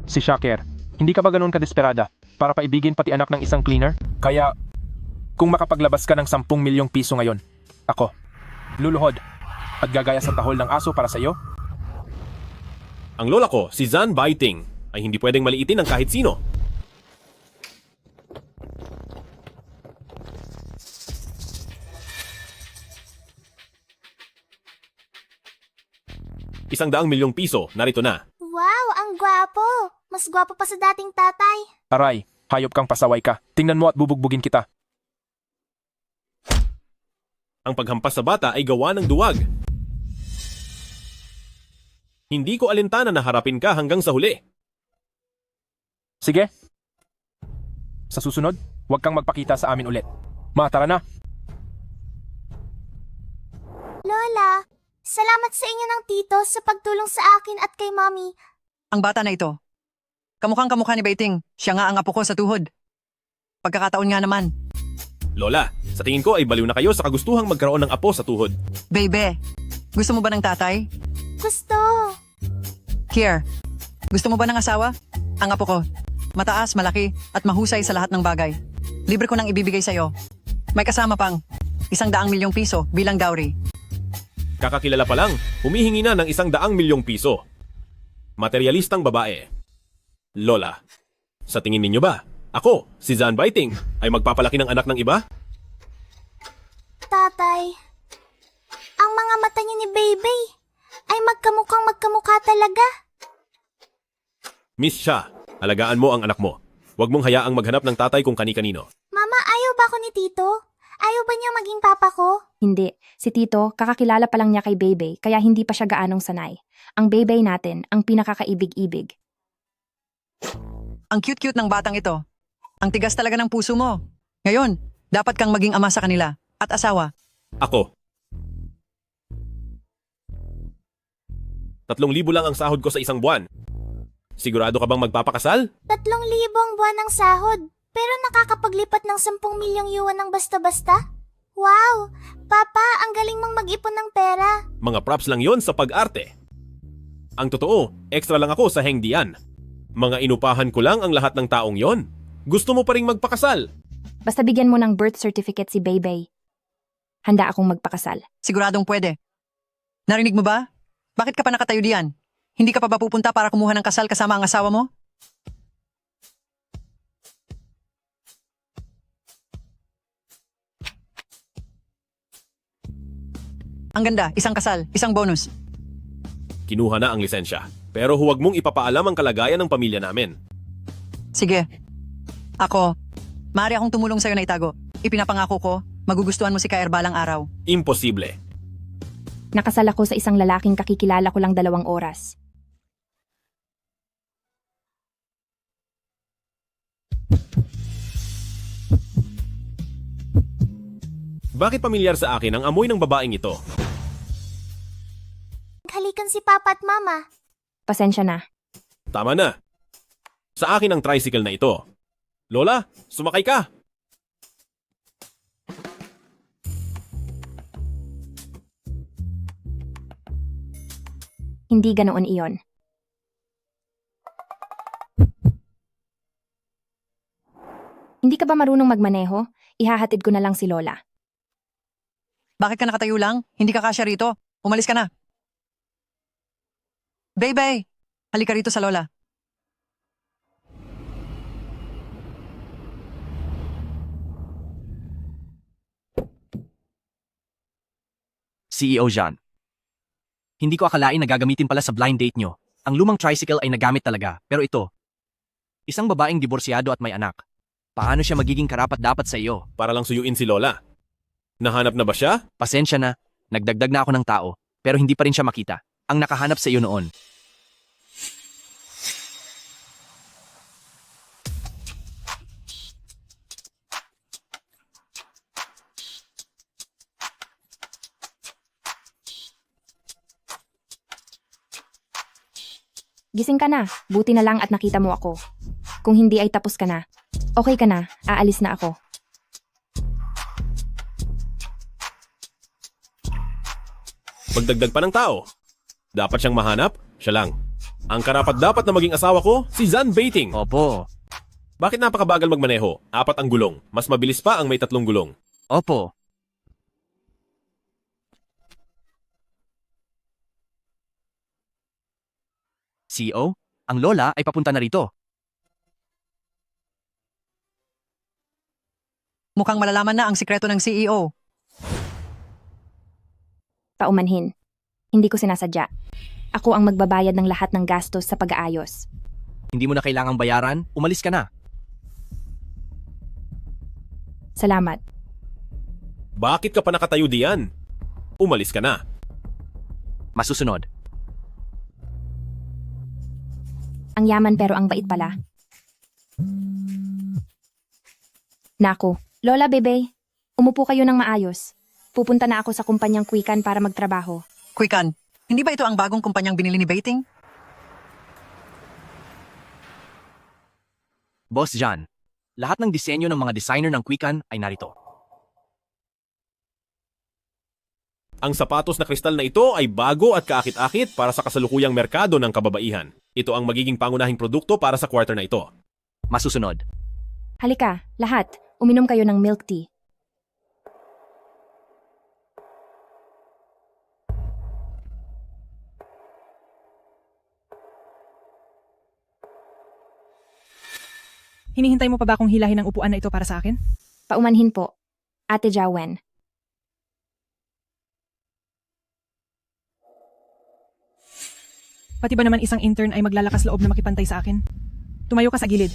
Si Shaker, hindi ka ba ganun kadesperada para paibigin pati anak ng isang cleaner? Kaya, kung makapaglabas ka ng 10 milyong piso ngayon, ako, luluhod at gagaya sa tahol ng aso para sa iyo? Ang lola ko, si Zan Baiting, ay hindi pwedeng maliitin ng kahit sino. ₱100 milyong piso, narito na. Wow, ang gwapo! Mas gwapo pa sa dating tatay. Aray, hayop kang pasaway ka. Tingnan mo at bubugbugin kita. Ang paghampas sa bata ay gawa ng duwag. Hindi ko alintana na harapin ka hanggang sa huli. Sige. Sa susunod, huwag kang magpakita sa amin ulit. Tara na. Lola, salamat sa inyo ng tito sa pagtulong sa akin at kay mommy. Ang bata na ito. Kamukhang kamukha ni Baiting. Siya nga ang apo ko sa tuhod. Pagkakataon nga naman. Lola, sa tingin ko ay baliw na kayo sa kagustuhang magkaroon ng apo sa tuhod. Baby, gusto mo ba ng tatay? Gusto. Here, gusto mo ba ng asawa? Ang apo ko. Mataas, malaki, at mahusay sa lahat ng bagay. Libre ko nang ibibigay sa'yo. May kasama pang ₱100 milyong piso bilang dowry. Kakakilala pa lang, humihingi na ng ₱100 milyong piso. Materialistang babae. Lola, sa tingin ninyo ba, ako, si Zan Baiting, ay magpapalaki ng anak ng iba? Tatay, ang mga mata niyo ni Baby ay magkamukhang magkamukha talaga. Miss Sha, alagaan mo ang anak mo. Huwag mong hayaang maghanap ng tatay kung kani-kanino. Mama, ayaw ba ako ni Tito? Ayaw ba niya maging papa ko? Hindi. Si Tito, kakakilala pa lang niya kay Bebe, kaya hindi pa siya gaanong sanay. Ang Bebe natin, ang pinakakaibig-ibig. Ang cute-cute ng batang ito. Ang tigas talaga ng puso mo. Ngayon, dapat kang maging ama sa kanila at asawa. Ako. 3,000 lang ang sahod ko sa isang buwan. Sigurado ka bang magpapakasal? 3,000 ang buwan ng sahod, pero nakakapaglipat ng 10 milyong yuan ng basta-basta? Wow! Papa, ang galing mong mag-ipon ng pera. Mga props lang yon sa pag-arte. Ang totoo, extra lang ako sa hengdian. Mga inupahan ko lang ang lahat ng taong yon. Gusto mo pa ring magpakasal? Basta bigyan mo ng birth certificate si Bebe. Handa akong magpakasal. Siguradong pwede. Narinig mo ba? Bakit ka pa nakatayo diyan? Hindi ka pa ba pupunta para kumuha ng kasal kasama ang asawa mo? Ang ganda, isang kasal, isang bonus. Kinuha na ang lisensya. Pero huwag mong ipapaalam ang kalagayan ng pamilya namin. Sige. Ako, maaari akong tumulong sa'yo na itago. Ipinapangako ko, magugustuhan mo si Kaer balang araw. Imposible. Nakasal ako sa isang lalaking kakikilala ko lang 2 oras. Bakit pamilyar sa akin ang amoy ng babaeng ito? Halikan si Papa at Mama. Pasensya na. Tama na. Sa akin ang tricycle na ito. Lola, sumakay ka! Hindi ganoon iyon. Hindi ka ba marunong magmaneho? Ihahatid ko na lang si Lola. Bakit ka nakatayo lang? Hindi ka kasya rito. Umalis ka na. Bebe, halika rito sa lola. CEO Jean. Hindi ko akalain na gagamitin pala sa blind date nyo. Ang lumang tricycle ay nagamit talaga, pero ito, isang babaeng diborsyado at may anak. Paano siya magiging karapat-dapat sa iyo? Para lang suyuin si Lola. Nahanap na ba siya? Pasensya na, nagdagdag na ako ng tao, pero hindi pa rin siya makita. Ang nakahanap sa iyo noon. Gising ka na. Buti na lang at nakita mo ako. Kung hindi ay tapos ka na. Okay ka na. Aalis na ako. Magdagdag pa ng tao. Dapat siyang mahanap, siya lang. Ang karapat-dapat na maging asawa ko, si Zan Baiting. Opo. Bakit napakabagal magmaneho? 4 ang gulong. Mas mabilis pa ang may 3 gulong. Opo. CEO, ang lola ay papunta na rito. Mukhang malalaman na ang sikreto ng CEO. Paumanhin. Hindi ko sinasadya. Ako ang magbabayad ng lahat ng gastos sa pag-aayos. Hindi mo na kailangang bayaran, umalis ka na. Salamat. Bakit ka pa nakatayo diyan? Umalis ka na. Masusunod. Ang yaman pero ang bait pala. Nako, Lola Bebe, umupo kayo ng maayos. Pupunta na ako sa kumpanyang Quican para magtrabaho. Quican, hindi ba ito ang bagong kumpanyang binili ni Baiting? Boss John, lahat ng disenyo ng mga designer ng Quican ay narito. Ang sapatos na kristal na ito ay bago at kaakit-akit para sa kasalukuyang merkado ng kababaihan. Ito ang magiging pangunahing produkto para sa quarter na ito. Masusunod. Halika, lahat, uminom kayo ng milk tea. Hinihintay mo pa ba akong hilahin ang upuan na ito para sa akin? Paumanhin po, Ate Jawen. Pati ba naman isang intern ay maglalakas loob na makipantay sa akin? Tumayo ka sa gilid.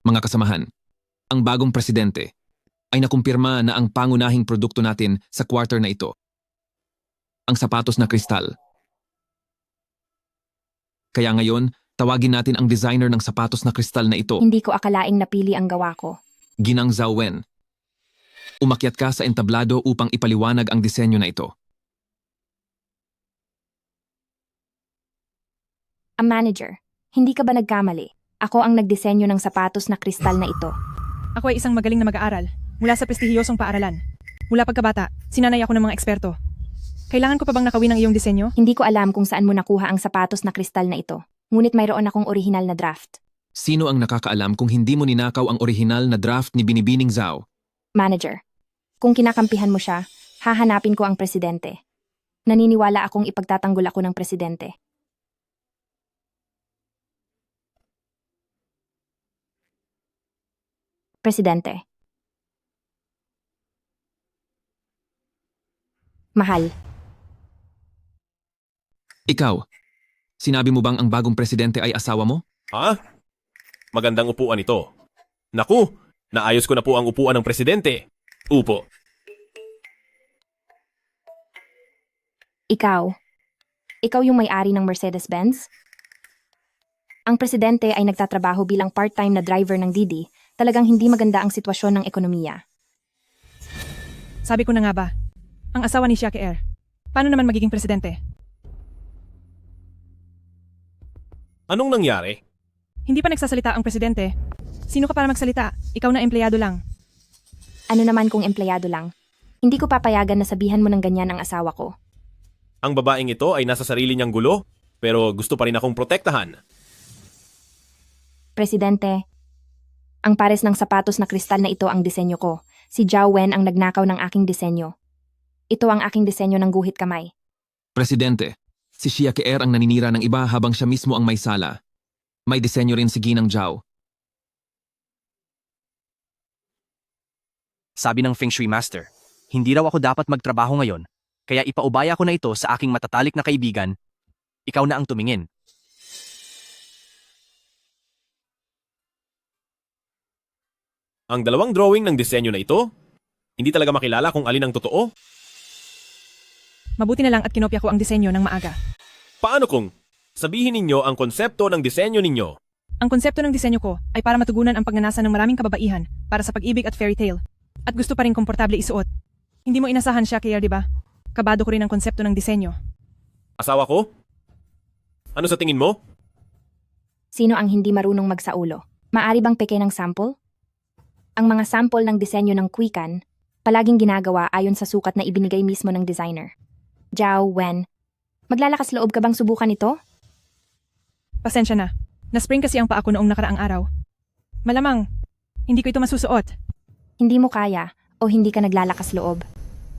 Mga kasamahan, ang bagong presidente ay nakumpirma na ang pangunahing produkto natin sa quarter na ito, ang sapatos na kristal. Kaya ngayon, tawagin natin ang designer ng sapatos na kristal na ito, Hindi ko akalaing napili ang gawa ko. Ginang Zhao Wen. Umakyat ka sa entablado upang ipaliwanag ang disenyo na ito. Ang manager, hindi ka ba nagkamali? Ako ang nagdisenyo ng sapatos na kristal na ito. Ako ay isang magaling na mag-aaral mula sa prestihiyosong paaralan. Mula pagkabata, sinanay ako ng mga eksperto. Kailangan ko pa bang nakawin ang iyong disenyo? Hindi ko alam kung saan mo nakuha ang sapatos na kristal na ito. Ngunit mayroon akong orihinal na draft. Sino ang nakakaalam kung hindi mo ninakaw ang orihinal na draft ni Binibining Zhao? Manager, kung kinakampihan mo siya, hahanapin ko ang presidente. Naniniwala akong ipagtatanggol ako ng presidente. Presidente. Mahal, Ikaw, sinabi mo bang ang bagong presidente ay asawa mo? Ha? Magandang upuan ito. Naku, naayos ko na po ang upuan ng presidente. Upo. ikaw yung may-ari ng Mercedes-Benz? Ang presidente ay nagtatrabaho bilang part-time na driver ng Didi. Talagang hindi maganda ang sitwasyon ng ekonomiya. Sabi ko na nga ba, ang asawa ni Shaki Air. Paano naman magiging presidente? Anong nangyari? Hindi pa nagsasalita ang presidente. Sino ka para magsalita? Ikaw na empleyado lang. Ano naman kung empleyado lang? Hindi ko papayagan na sabihan mo ng ganyan ang asawa ko. Ang babaeng ito ay nasa sarili niyang gulo, pero gusto pa rin akong protektahan. Presidente, ang pares ng sapatos na kristal na ito ang disenyo ko. Si Zhao Wen ang nagnakaw ng aking disenyo. Ito ang aking disenyo ng guhit kamay. Presidente, si Xia Keer ang naninira ng iba habang siya mismo ang may sala. May disenyo rin si Ginang Zhao. Sabi ng Feng Shui Master, hindi raw ako dapat magtrabaho ngayon, kaya ipaubaya ko na ito sa aking matatalik na kaibigan. Ikaw na ang tumingin. Ang dalawang drawing ng disenyo na ito, hindi talaga makilala kung alin ang totoo. Mabuti na lang at kinopya ko ang disenyo ng maaga. Paano kung sabihin ninyo ang konsepto ng disenyo ninyo? Ang konsepto ng disenyo ko ay para matugunan ang pagnanasa ng maraming kababaihan para sa pag-ibig at fairy tale. At gusto pa rin komportable isuot. Hindi mo inasahan siya, Kier, di ba? Kabado ko rin ang konsepto ng disenyo. Asawa ko? Ano sa tingin mo? Sino ang hindi marunong magsaulo? Maari bang peke ng sample? Ang mga sample ng disenyo ng Quican, palaging ginagawa ayon sa sukat na ibinigay mismo ng designer. Jiao Wen. Maglalakas loob ka bang subukan ito? Pasensya na. Na-sprain kasi ang paa ko noong nakaraang araw. Malamang, hindi ko ito masusuot. Hindi mo kaya o hindi ka naglalakas loob?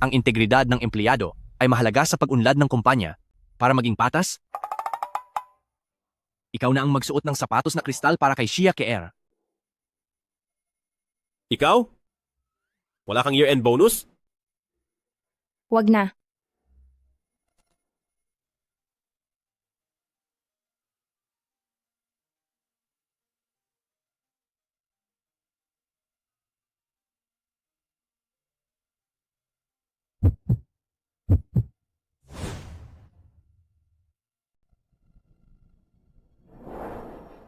Ang integridad ng empleyado ay mahalaga sa pag-unlad ng kumpanya. Para maging patas, ikaw na ang magsuot ng sapatos na kristal para kay Shia Keer. Ikaw? Wala kang year-end bonus? Wag na.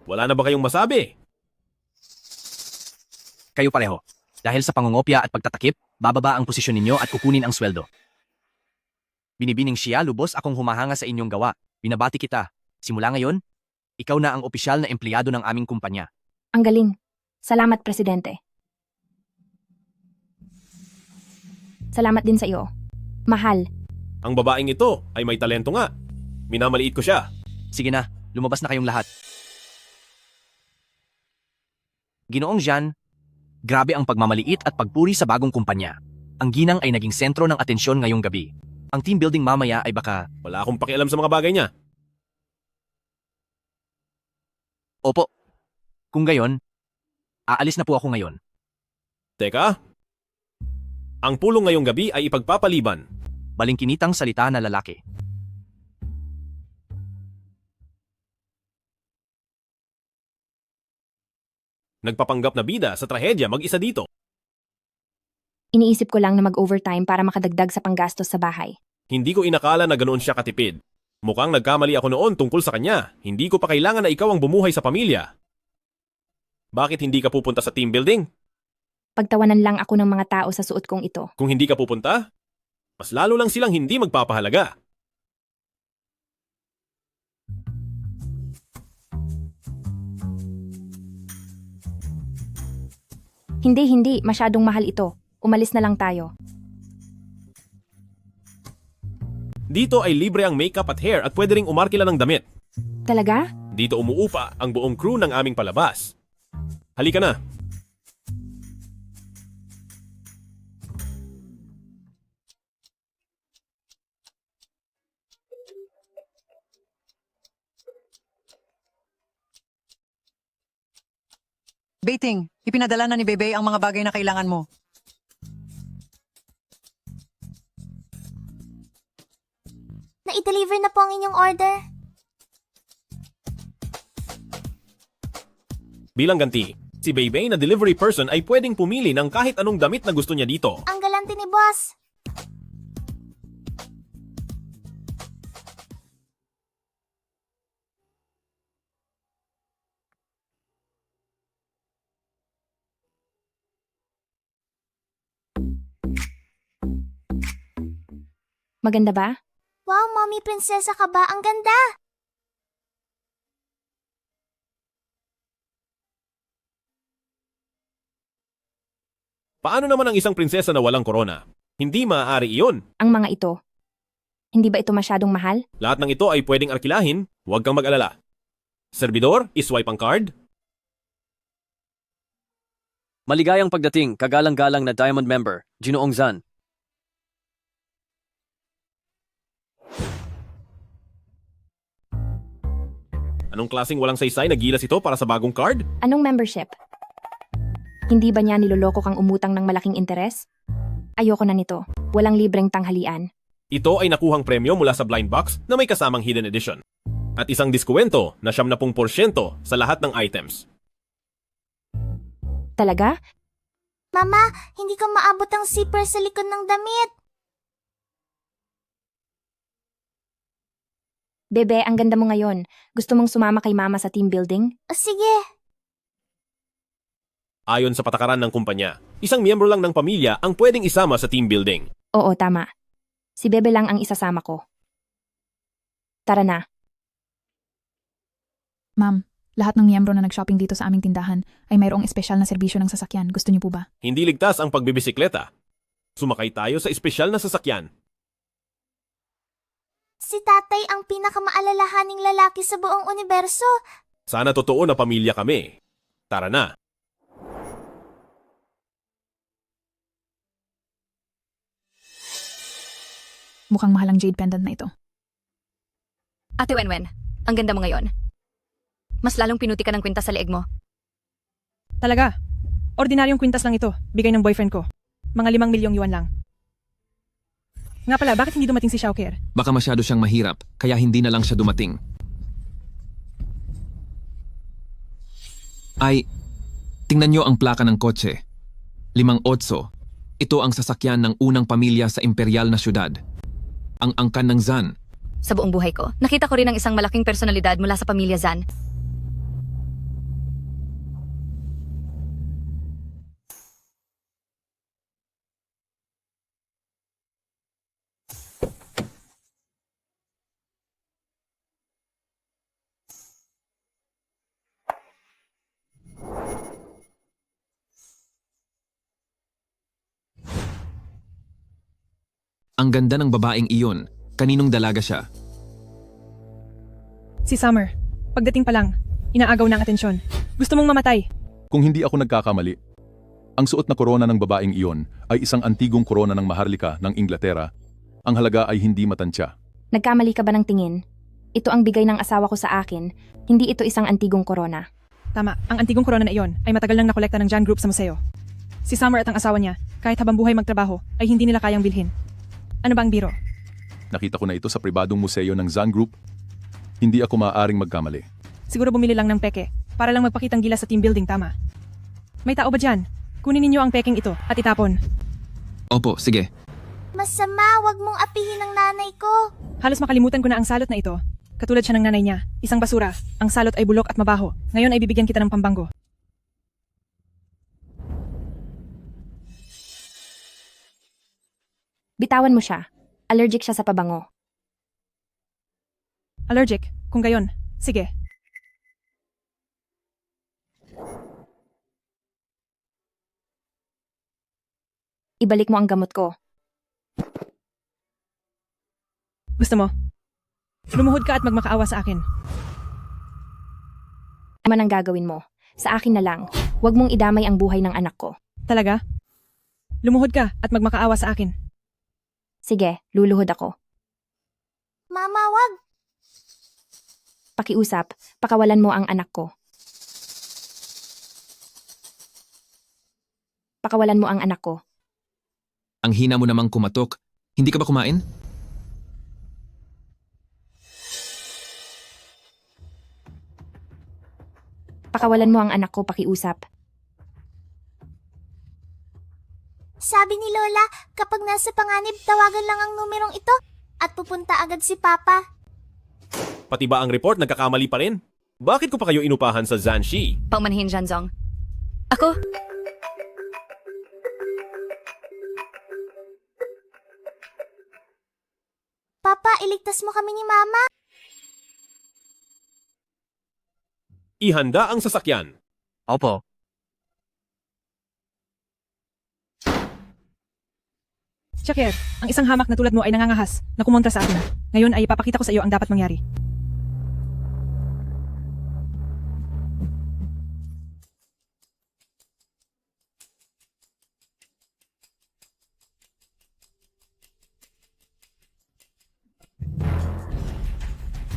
Wala na ba kayong masabi? Kayo pareho. Dahil sa pangungopya at pagtatakip, bababa ang posisyon ninyo at kukunin ang sweldo. Binibining Shia, lubos akong humahanga sa inyong gawa. Binabati kita. Simula ngayon, ikaw na ang opisyal na empleyado ng aming kumpanya. Ang galing. Salamat, Presidente. Salamat din sa iyo. Mahal. Ang babaeng ito ay may talento nga. Minamaliit ko siya. Sige na, lumabas na kayong lahat. Ginoong Jean, grabe ang pagmamaliit at pagpuri sa bagong kumpanya. Ang ginang ay naging sentro ng atensyon ngayong gabi. Ang team building mamaya ay baka, Wala akong pakialam sa mga bagay niya. opo. Kung gayon, aalis na po ako ngayon. Teka, ang pulong ngayong gabi ay ipagpapaliban. Balingkinitang salita na lalaki. Nagpapanggap na bida sa trahedya mag-isa dito. Iniisip ko lang na mag-overtime para makadagdag sa panggastos sa bahay. Hindi ko inakala na ganoon siya katipid. Mukhang nagkamali ako noon tungkol sa kanya. Hindi ko pa kailangan na ikaw ang bumuhay sa pamilya. Bakit hindi ka pupunta sa team building? Pagtawanan lang ako ng mga tao sa suot kong ito. Kung hindi ka pupunta, mas lalo lang silang hindi magpapahalaga. Hindi. Masyadong mahal ito. Umalis na lang tayo. Dito ay libre ang makeup at hair at pwede ring umarkila ng damit. Talaga? Dito umuupa ang buong crew ng aming palabas. Halika na. Baiting, ipinadala na ni Bebe ang mga bagay na kailangan mo. Na-deliver na po ang inyong order. Bilang ganti, si Beibei na delivery person ay pwedeng pumili ng kahit anong damit na gusto niya dito. Ang galante ni boss. Maganda ba? Wow, mommy prinsesa ka ba? Ang ganda! Paano naman ang isang prinsesa na walang korona? Hindi maaari iyon. Ang mga ito. Hindi ba ito masyadong mahal? Lahat ng ito ay pwedeng arkilahin, huwag kang mag-alala. Servidor, iswipe ang card. Maligayang pagdating, kagalang-galang na Diamond member, Ginoong Zan. Anong klaseng walang saysay na gilas ito para sa bagong card? Anong membership? Hindi ba niya niloloko kang umutang ng malaking interes? Ayoko na nito. Walang libreng tanghalian. Ito ay nakuhang premyo mula sa blind box na may kasamang hidden edition. At isang diskwento na 70% sa lahat ng items. Talaga? Mama, hindi ko maabot ang zipper sa likod ng damit. Bebe, ang ganda mo ngayon. Gusto mong sumama kay mama sa team building? O sige. Ayon sa patakaran ng kumpanya, isang miyembro lang ng pamilya ang pwedeng isama sa team building. Oo, tama. Si Bebe lang ang isasama ko. Tara na. Ma'am, lahat ng miyembro na nag-shopping dito sa aming tindahan ay mayroong espesyal na serbisyo ng sasakyan. Gusto niyo po ba? Hindi ligtas ang pagbibisikleta. Sumakay tayo sa espesyal na sasakyan. Si tatay ang pinakamaalalahaning lalaki sa buong universo. Sana totoo na pamilya kami. Tara na. Mukhang mahal ang jade pendant na ito. Ate Wenwen, ang ganda mo ngayon. Mas lalong pinuti ka ng kwintas sa leeg mo. Talaga? Ordinaryong kwintas lang ito. Bigay ng boyfriend ko. Mga 5 milyong yuan lang. Nga pala, bakit hindi dumating si Xiaoker? Baka masyado siyang mahirap, kaya hindi na lang siya dumating. Ay, tingnan niyo ang plaka ng kotse. 58. Ito ang sasakyan ng unang pamilya sa imperial na syudad. Ang angkan ng Zan. Sa buong buhay ko, nakita ko rin ang isang malaking personalidad mula sa pamilya Zan. Ang ganda ng babaeng iyon. Kaninong dalaga siya? Si Summer. Pagdating pa lang, inaagaw ng atensyon. Gusto mong mamatay. Kung hindi ako nagkakamali, ang suot na korona ng babaeng iyon ay isang antigong korona ng Maharlika ng Inglaterra. Ang halaga ay hindi matansya. Nagkamali ka ba ng tingin? Ito ang bigay ng asawa ko sa akin, hindi ito isang antigong korona. Tama, ang antigong korona na iyon ay matagal nang nakolekta ng Jan Group sa museo. Si Summer at ang asawa niya, kahit habang buhay magtrabaho, ay hindi nila kayang bilhin. Ano ba ang biro? Nakita ko na ito sa pribadong museo ng Zan Group. Hindi ako maaaring magkamali. Siguro bumili lang ng peke, para lang magpakitang gilas sa team building, tama. May tao ba dyan? Kunin ninyo ang peking ito at itapon. Opo, sige. Masama, wag mong apihin ang nanay ko. Halos makalimutan ko na ang salot na ito. Katulad siya ng nanay niya, isang basura. Ang salot ay bulok at mabaho. Ngayon ay bibigyan kita ng pambango. Bitawan mo siya. Allergic siya sa pabango. Allergic? Kung gayon, sige. Ibalik mo ang gamot ko. Gusto mo? Lumuhod ka at magmakaawa sa akin. Ano man ang gagawin mo? Sa akin na lang. Huwag mong idamay ang buhay ng anak ko. Talaga? Lumuhod ka at magmakaawa sa akin. Sige, luluhod ako. Mama, wag. Pakiusap, pakawalan mo ang anak ko. Pakawalan mo ang anak ko. Ang hina mo namang kumatok. Hindi ka ba kumain? Pakawalan mo ang anak ko, pakiusap. Sabi ni Lola, kapag nasa panganib, tawagan lang ang numerong ito at pupunta agad si Papa. Pati ba ang report nagkakamali pa rin? Bakit ko pa kayo inupahan sa Zanshi? Paumanhin, Janzong. Ako? Papa, iligtas mo kami ni Mama. Ihanda ang sasakyan. Opo. Shakir, ang isang hamak na tulad mo ay nangangahas na kumontra sa atin. Ngayon ay ipapakita ko sa iyo ang dapat mangyari.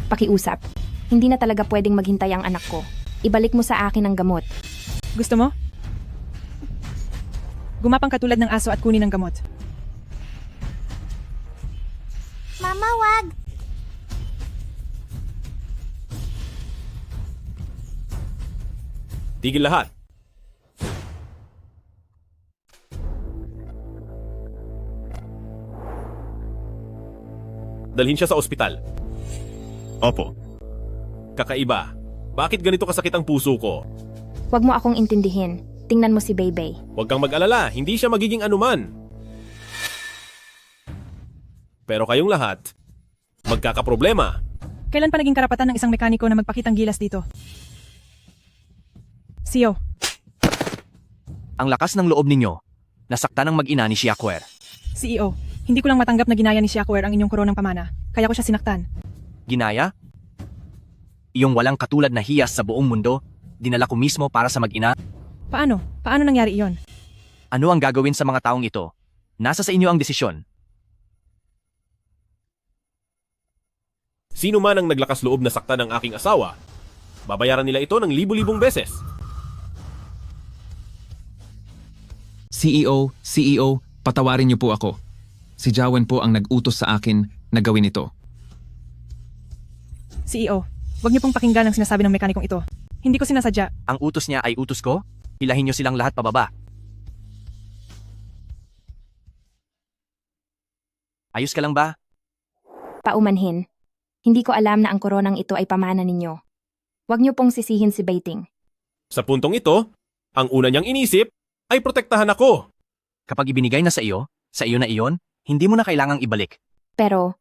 Pakiusap. Hindi na talaga pwedeng maghintay ang anak ko. Ibalik mo sa akin ang gamot. Gusto mo? Gumapang katulad ng aso at kunin ang gamot. Mama, wag. Tigil lahat. Dalhin siya sa ospital. Opo. Kakaiba. Bakit ganito kasakit ang puso ko? Huwag mo akong intindihin. Tingnan mo si Beibei. Huwag kang mag-alala, hindi siya magiging anuman. Pero kayong lahat, magkakaproblema. Kailan pa naging karapatan ng isang mekaniko na magpakitang gilas dito? Sio, Ang lakas ng loob ninyo. Nasaktan ang mag-ina ni Xiaoquer. CEO, hindi ko lang matanggap na ginaya ni Xiaoquer ang inyong koronang pamana. kaya ko siya sinaktan. Ginaya? Iyong walang katulad na hiyas sa buong mundo, dinala ko mismo para sa mag-ina. Paano? Paano nangyari iyon? Ano ang gagawin sa mga taong ito? Nasa sa inyo ang desisyon. Sino man ang naglakas loob na saktan ng aking asawa, babayaran nila ito ng libu-libong beses. CEO, patawarin niyo po ako. Si Jawen po ang nag-utos sa akin na gawin ito. CEO, huwag niyo pong pakinggan ang sinasabi ng mekanikong ito. Hindi ko sinasadya. Ang utos niya ay utos ko? Hilahin niyo silang lahat pababa. Ayos ka lang ba? Paumanhin. Hindi ko alam na ang koronang ito ay pamana ninyo. Huwag niyo pong sisihin si Baiting. Sa puntong ito, ang una niyang inisip ay protektahan ako. Kapag ibinigay na sa iyo na iyon, hindi mo na kailangang ibalik. Pero,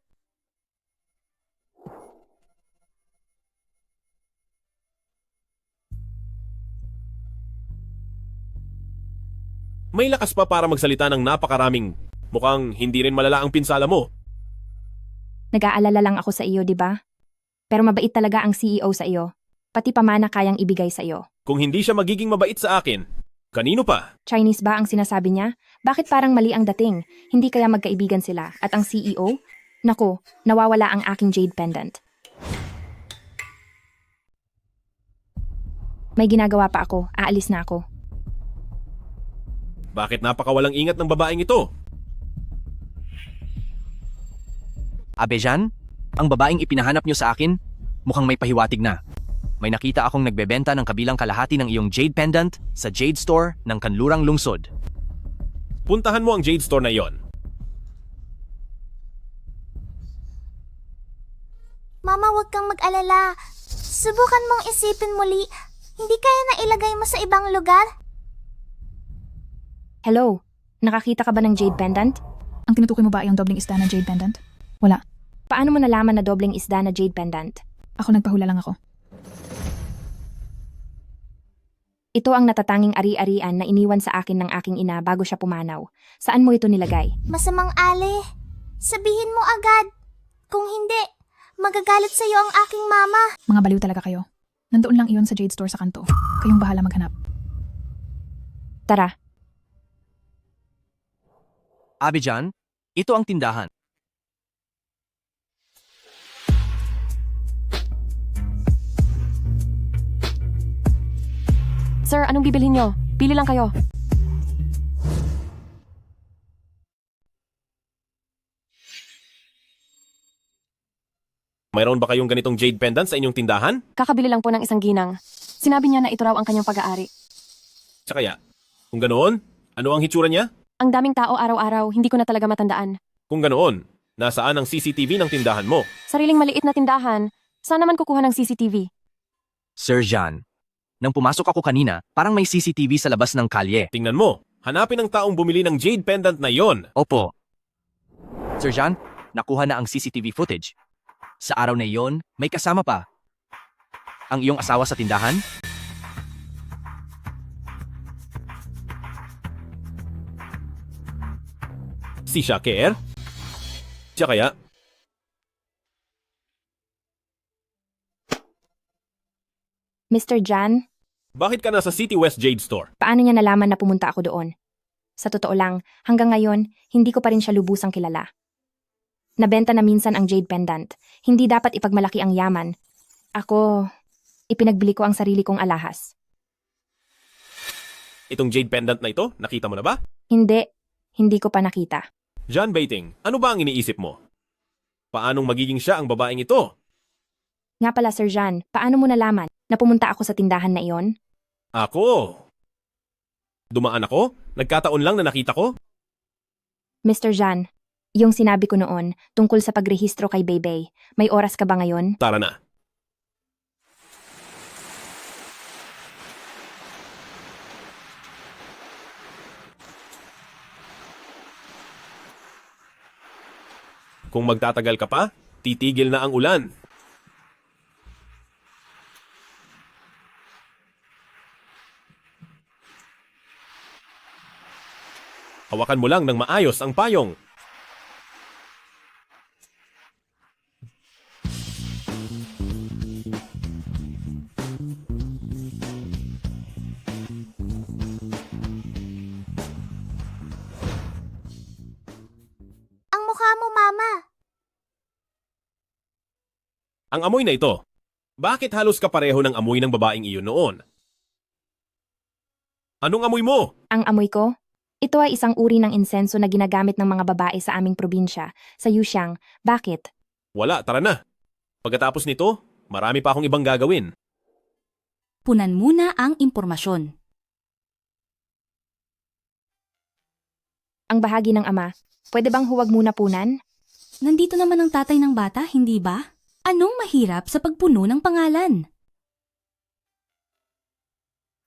May lakas pa para magsalita ng napakaraming mukhang hindi rin malala ang pinsala mo. nag-aalala lang ako sa iyo, di ba? Pero mabait talaga ang CEO sa iyo. Pati pamana kayang ibigay sa iyo. Kung hindi siya magiging mabait sa akin, kanino pa? Chinese ba ang sinasabi niya? Bakit parang mali ang dating? Hindi kaya magkaibigan sila? At ang CEO? Nako, nawawala ang aking jade pendant. May ginagawa pa ako. Aalis na ako. Bakit napakawalang ingat ng babaeng ito? Abejan, ang babaeng ipinahanap niyo sa akin, mukhang may pahiwatig na. May nakita akong nagbebenta ng kabilang kalahati ng iyong jade pendant sa Jade Store ng Kanlurang Lungsod. Puntahan mo ang Jade Store na iyon. Mama, huwag kang mag-alala. Subukan mong isipin muli. Hindi kaya na ilagay mo sa ibang lugar? Hello? Nakakita ka ba ng jade pendant? Ang tinutukoy mo ba ay ang dobling isda na jade pendant? Wala. Paano mo nalaman na dobleng isda na jade pendant? Ako nagpahula lang ako. Ito ang natatanging ari-arian na iniwan sa akin ng aking ina bago siya pumanaw. Saan mo ito nilagay? Masamang Ali. Sabihin mo agad. Kung hindi, magagalit sa'yo ang aking mama. Mga baliw talaga kayo. Nandoon lang iyon sa Jade Store sa kanto. Kayong bahala maghanap. Tara. Abejan, ito ang tindahan. Sir, anong bibilhin niyo? Pili lang kayo. Mayroon ba kayong ganitong jade pendant sa inyong tindahan? Kakabili lang po ng isang ginang. Sinabi niya na ito raw ang kanyang pag-aari. Sa kaya, kung ganoon, ano ang hitsura niya? Ang daming tao araw-araw, hindi ko na talaga matandaan. Kung ganoon, nasaan ang CCTV ng tindahan mo? Sariling maliit na tindahan, saan naman kukuha ng CCTV? Sir John, nang pumasok ako kanina, parang may CCTV sa labas ng kalye. Tingnan mo, hanapin ang taong bumili ng jade pendant na iyon. Opo. Sir John, nakuha na ang CCTV footage. Sa araw na iyon, may kasama pa. Ang iyong asawa sa tindahan? Si Shaker? Siya kaya? Mr. Jan, Bakit ka nasa City West Jade Store? paano niya nalaman na pumunta ako doon? Sa totoo lang, hanggang ngayon, hindi ko pa rin siya lubusang kilala. Nabenta na minsan ang jade pendant. Hindi dapat ipagmalaki ang yaman. Ako, ipinagbili ko ang sarili kong alahas. Itong jade pendant na ito, nakita mo na ba? Hindi ko pa nakita. John Baiting, ano ba ang iniisip mo? Paanong magiging siya ang babaeng ito? Nga pala, Sir Jan, paano mo nalaman na pumunta ako sa tindahan na iyon? Ako. Dumaan ako? Nagkataon lang na nakita ko? Mr. Jan, yung sinabi ko noon tungkol sa pagrehistro kay Beybey, may oras ka ba ngayon? Tara na. Kung magtatagal ka pa, titigil na ang ulan. Hawakan mo lang ng maayos ang payong. Ang amoy na ito. Bakit halos kapareho ng amoy ng babaeng iyon noon? Anong amoy mo? Ang amoy ko? Ito ay isang uri ng insenso na ginagamit ng mga babae sa aming probinsya, sa Yuxiang. Bakit? Wala, tara na. Pagkatapos nito, marami pa akong ibang gagawin. Punan muna ang impormasyon. Ang bahagi ng ama. Pwede bang huwag muna punan? Nandito naman ang tatay ng bata, hindi ba? Anong mahirap sa pagpuno ng pangalan?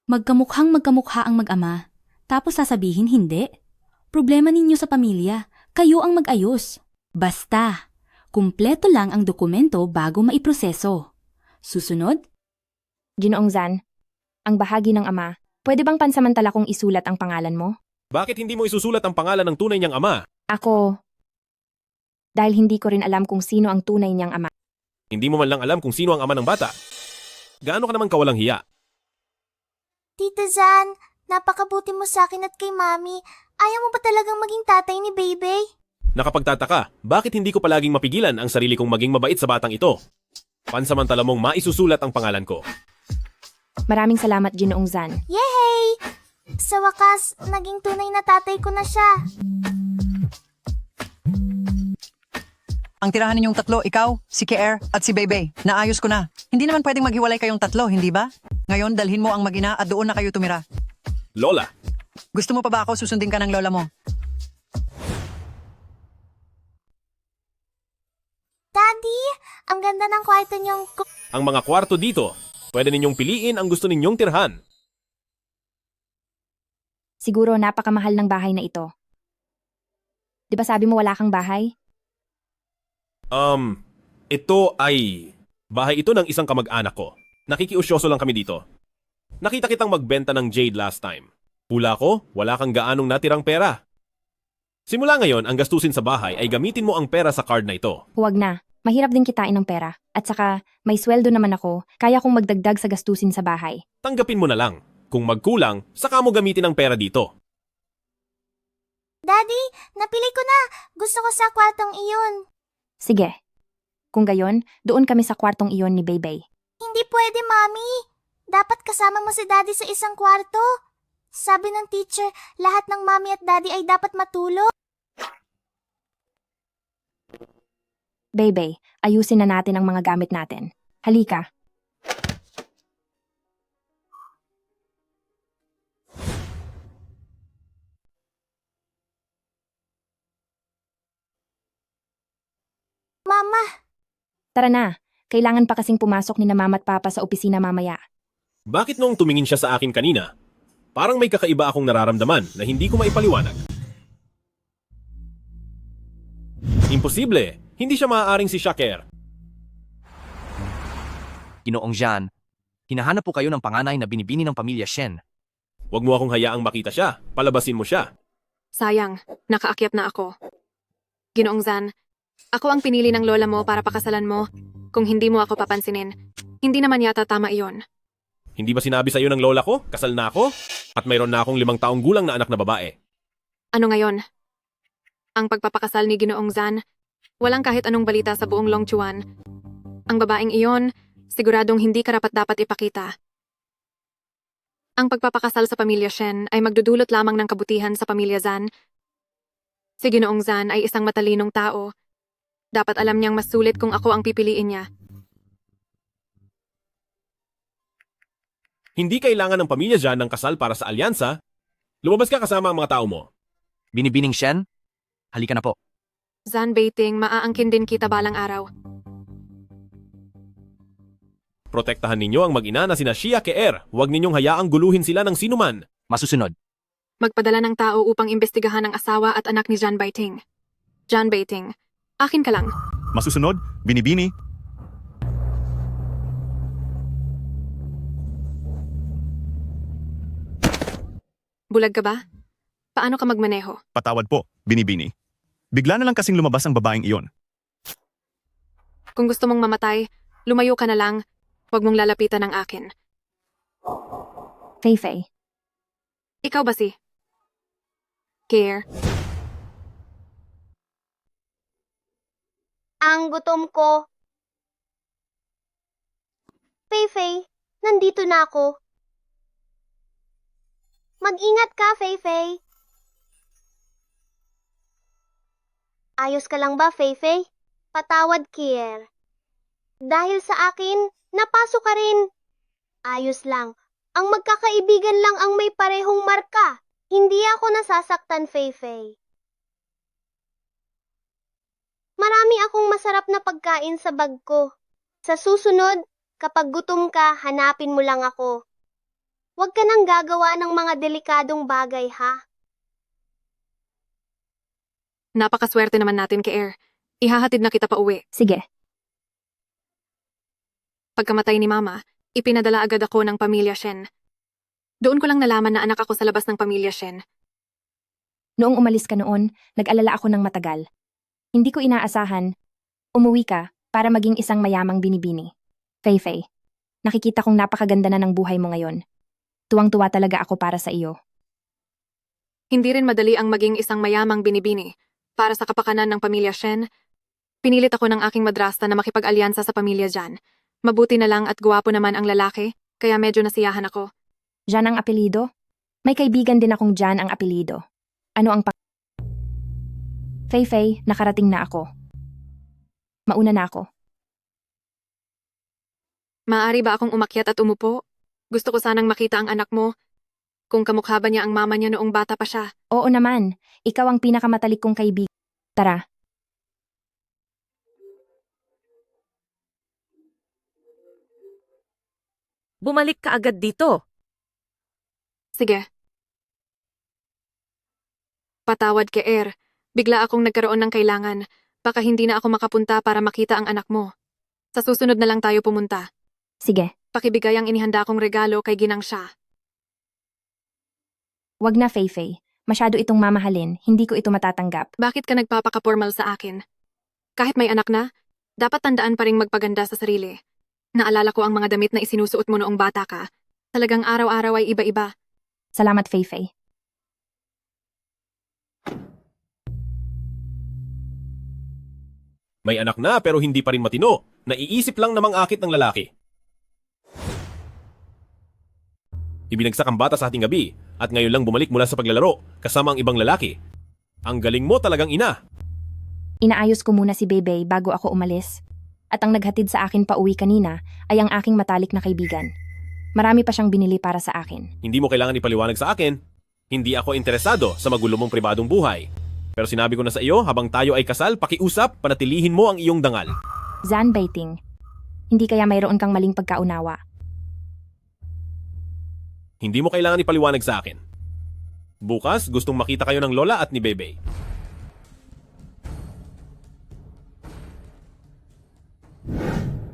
Magkamukhang magkamukha ang mag-ama, tapos sasabihin hindi. Problema ninyo sa pamilya, kayo ang mag-ayos. Basta, kumpleto lang ang dokumento bago maiproseso. Susunod? Ginoong Zan, ang bahagi ng ama. Pwede bang pansamantala kong isulat ang pangalan mo? Bakit hindi mo isusulat ang pangalan ng tunay niyang ama? Ako, dahil hindi ko rin alam kung sino ang tunay niyang ama. Hindi mo man lang alam kung sino ang ama ng bata. Gaano ka naman kawalang hiya? Tita Zan, napakabuti mo sa akin at kay Mami. Ayaw mo ba talagang maging tatay ni Baby? Nakapagtataka, bakit hindi ko palaging mapigilan ang sarili kong maging mabait sa batang ito? Pansamantala mong maisusulat ang pangalan ko. Maraming salamat, Ginoong Zan. Yay! Sa wakas, naging tunay na tatay ko na siya. Ang tirahan ninyong tatlo, ikaw, si Kier, at si Bebe, naayos ko na. Hindi naman pwedeng maghiwalay kayong tatlo, hindi ba? Ngayon, dalhin mo ang mag-ina at doon na kayo tumira. Lola, Gusto mo pa ba ako susundin ka ng lola mo? Daddy, ang ganda ng kwarto niyong... ang mga kwarto dito, pwede ninyong piliin ang gusto ninyong tirhan. Siguro napakamahal ng bahay na ito. Di ba sabi mo wala kang bahay? Ito ay... bahay ito ng isang kamag-anak ko. Nakikiusyoso lang kami dito. Nakita kitang magbenta ng jade last time. Hula ko, wala kang gaanong natirang pera. Simula ngayon, ang gastusin sa bahay ay gamitin mo ang pera sa card na ito. Huwag na. Mahirap din kitain ng pera. At saka, may sweldo naman ako, kaya kong magdagdag sa gastusin sa bahay. Tanggapin mo na lang. Kung magkulang, saka mo gamitin ang pera dito. Daddy, napili ko na. Gusto ko sa kwartong iyon. Sige. Kung gayon, doon kami sa kwartong iyon ni Bebe. Hindi pwede, Mami. Dapat kasama mo si Daddy sa isang kwarto. Sabi ng teacher, lahat ng Mami at Daddy ay dapat matulog. Bebe, ayusin na natin ang mga gamit natin. Halika. Mama, Tara na. Kailangan pa kasing pumasok ni na mama at papa sa opisina mamaya. Bakit nung tumingin siya sa akin kanina, parang may kakaiba akong nararamdaman na hindi ko maipaliwanag? Imposible! Hindi siya maaaring si Shaker. Ginoong Jean, hinahanap po kayo ng panganay na binibini ng pamilya Shen. Huwag mo akong hayaang makita siya. Palabasin mo siya. Sayang, nakaakyat na ako. Ginoong Zan, ako ang pinili ng lola mo para pakasalan mo. Kung hindi mo ako papansinin, hindi naman yata tama iyon. Hindi ba sinabi sa iyo ng lola ko? Kasal na ako? At mayroon na akong 5 taong gulang na anak na babae. Ano ngayon? Ang pagpapakasal ni Ginoong Zan, walang kahit anong balita sa buong Longchuan. Ang babaeng iyon, siguradong hindi karapat-dapat ipakita. Ang pagpapakasal sa pamilya Shen ay magdudulot lamang ng kabutihan sa pamilya Zan. Si Ginoong Zan ay isang matalinong tao. Dapat alam niyang mas sulit kung ako ang pipiliin niya. Hindi kailangan ng pamilya dyan ng kasal para sa alyansa. Lumabas ka kasama ang mga tao mo. Binibining Shen, halika na po. Zan Beiting, maaangkin din kita balang araw. Protektahan ninyo ang mag-ina na sina Shia Keer. Huwag ninyong hayaang guluhin sila ng sinuman. Masusunod. Magpadala ng tao upang imbestigahan ang asawa at anak ni Jan Beiting. Jan Beiting, akin ka lang. Masusunod, binibini. Bulag ka ba? Paano ka magmaneho? Patawad po, binibini. Bigla na lang kasing lumabas ang babaeng iyon. Kung gusto mong mamatay, lumayo ka na lang. Huwag mong lalapitan ng akin. Fei-Fei. Ikaw ba si? Care. ang gutom ko. Fei, nandito na ako. Mag-ingat ka, Fei. Ayos ka lang ba, Fei? Patawad, Kier. Dahil sa akin, napasok ka rin. Ayos lang. Ang magkakaibigan lang ang may parehong marka. Hindi ako nasasaktan, Fei. Marami akong masarap na pagkain sa bag ko. Sa susunod, kapag gutom ka, hanapin mo lang ako. Huwag ka nang gagawa ng mga delikadong bagay, ha? Napakaswerte naman natin, Kier. Ihahatid na kita pa uwi. Sige. Pagkamatay ni Mama, ipinadala agad ako ng pamilya Shen. Doon ko lang nalaman na anak ako sa labas ng pamilya Shen. Noong umalis ka noon, nag-alala ako ng matagal. Hindi ko inaasahan. Umuwi ka para maging isang mayamang binibini. Fei, nakikita kong napakaganda na ng buhay mo ngayon. Tuwang-tuwa talaga ako para sa iyo. Hindi rin madali ang maging isang mayamang binibini. Para sa kapakanan ng pamilya Shen, pinilit ako ng aking madrasta na makipag-alyansa sa pamilya Jan. Mabuti na lang at guwapo naman ang lalaki, kaya medyo nasiyahan ako. Jan ang apelido? May kaibigan din akong Jan ang apelido. Ano ang Fei, nakarating na ako. Mauna na ako. Maaari ba akong umakyat at umupo? Gusto ko sanang makita ang anak mo. Kung kamukha ba niya ang mama niya noong bata pa siya. Oo naman, ikaw ang pinakamatalik kong kaibigan. Tara. Bumalik ka agad dito. Sige. Patawad, Kier. Bigla akong nagkaroon ng kailangan. Baka hindi na ako makapunta para makita ang anak mo. Sa susunod na lang tayo pumunta. Sige. Pakibigay ang inihanda kong regalo kay Ginang siya. Wag na, Fei. Masyado itong mamahalin, hindi ko ito matatanggap. Bakit ka nagpapaka-formal sa akin? Kahit may anak na, dapat tandaan pa ring magpaganda sa sarili. Naalala ko ang mga damit na isinusuot mo noong bata ka. Talagang araw-araw ay iba-iba. Salamat, Fei. May anak na pero hindi pa rin matino. Naiisip lang namang akit ng lalaki. Ibinagsak ang bata sa ating gabi at ngayon lang bumalik mula sa paglalaro kasama ang ibang lalaki. Ang galing mo talagang ina. Inaayos ko muna si Bebe bago ako umalis. At ang naghatid sa akin pa uwi kanina ay ang aking matalik na kaibigan. Marami pa siyang binili para sa akin. Hindi mo kailangan ipaliwanag sa akin. Hindi ako interesado sa magulo mong pribadong buhay. Pero sinabi ko na sa iyo, habang tayo ay kasal, pakiusap, panatilihin mo ang iyong dangal. Zan Baiting, hindi kaya mayroon kang maling pagkaunawa. Hindi mo kailangan ipaliwanag sa akin. Bukas, gustong makita kayo ng lola at ni Bebe.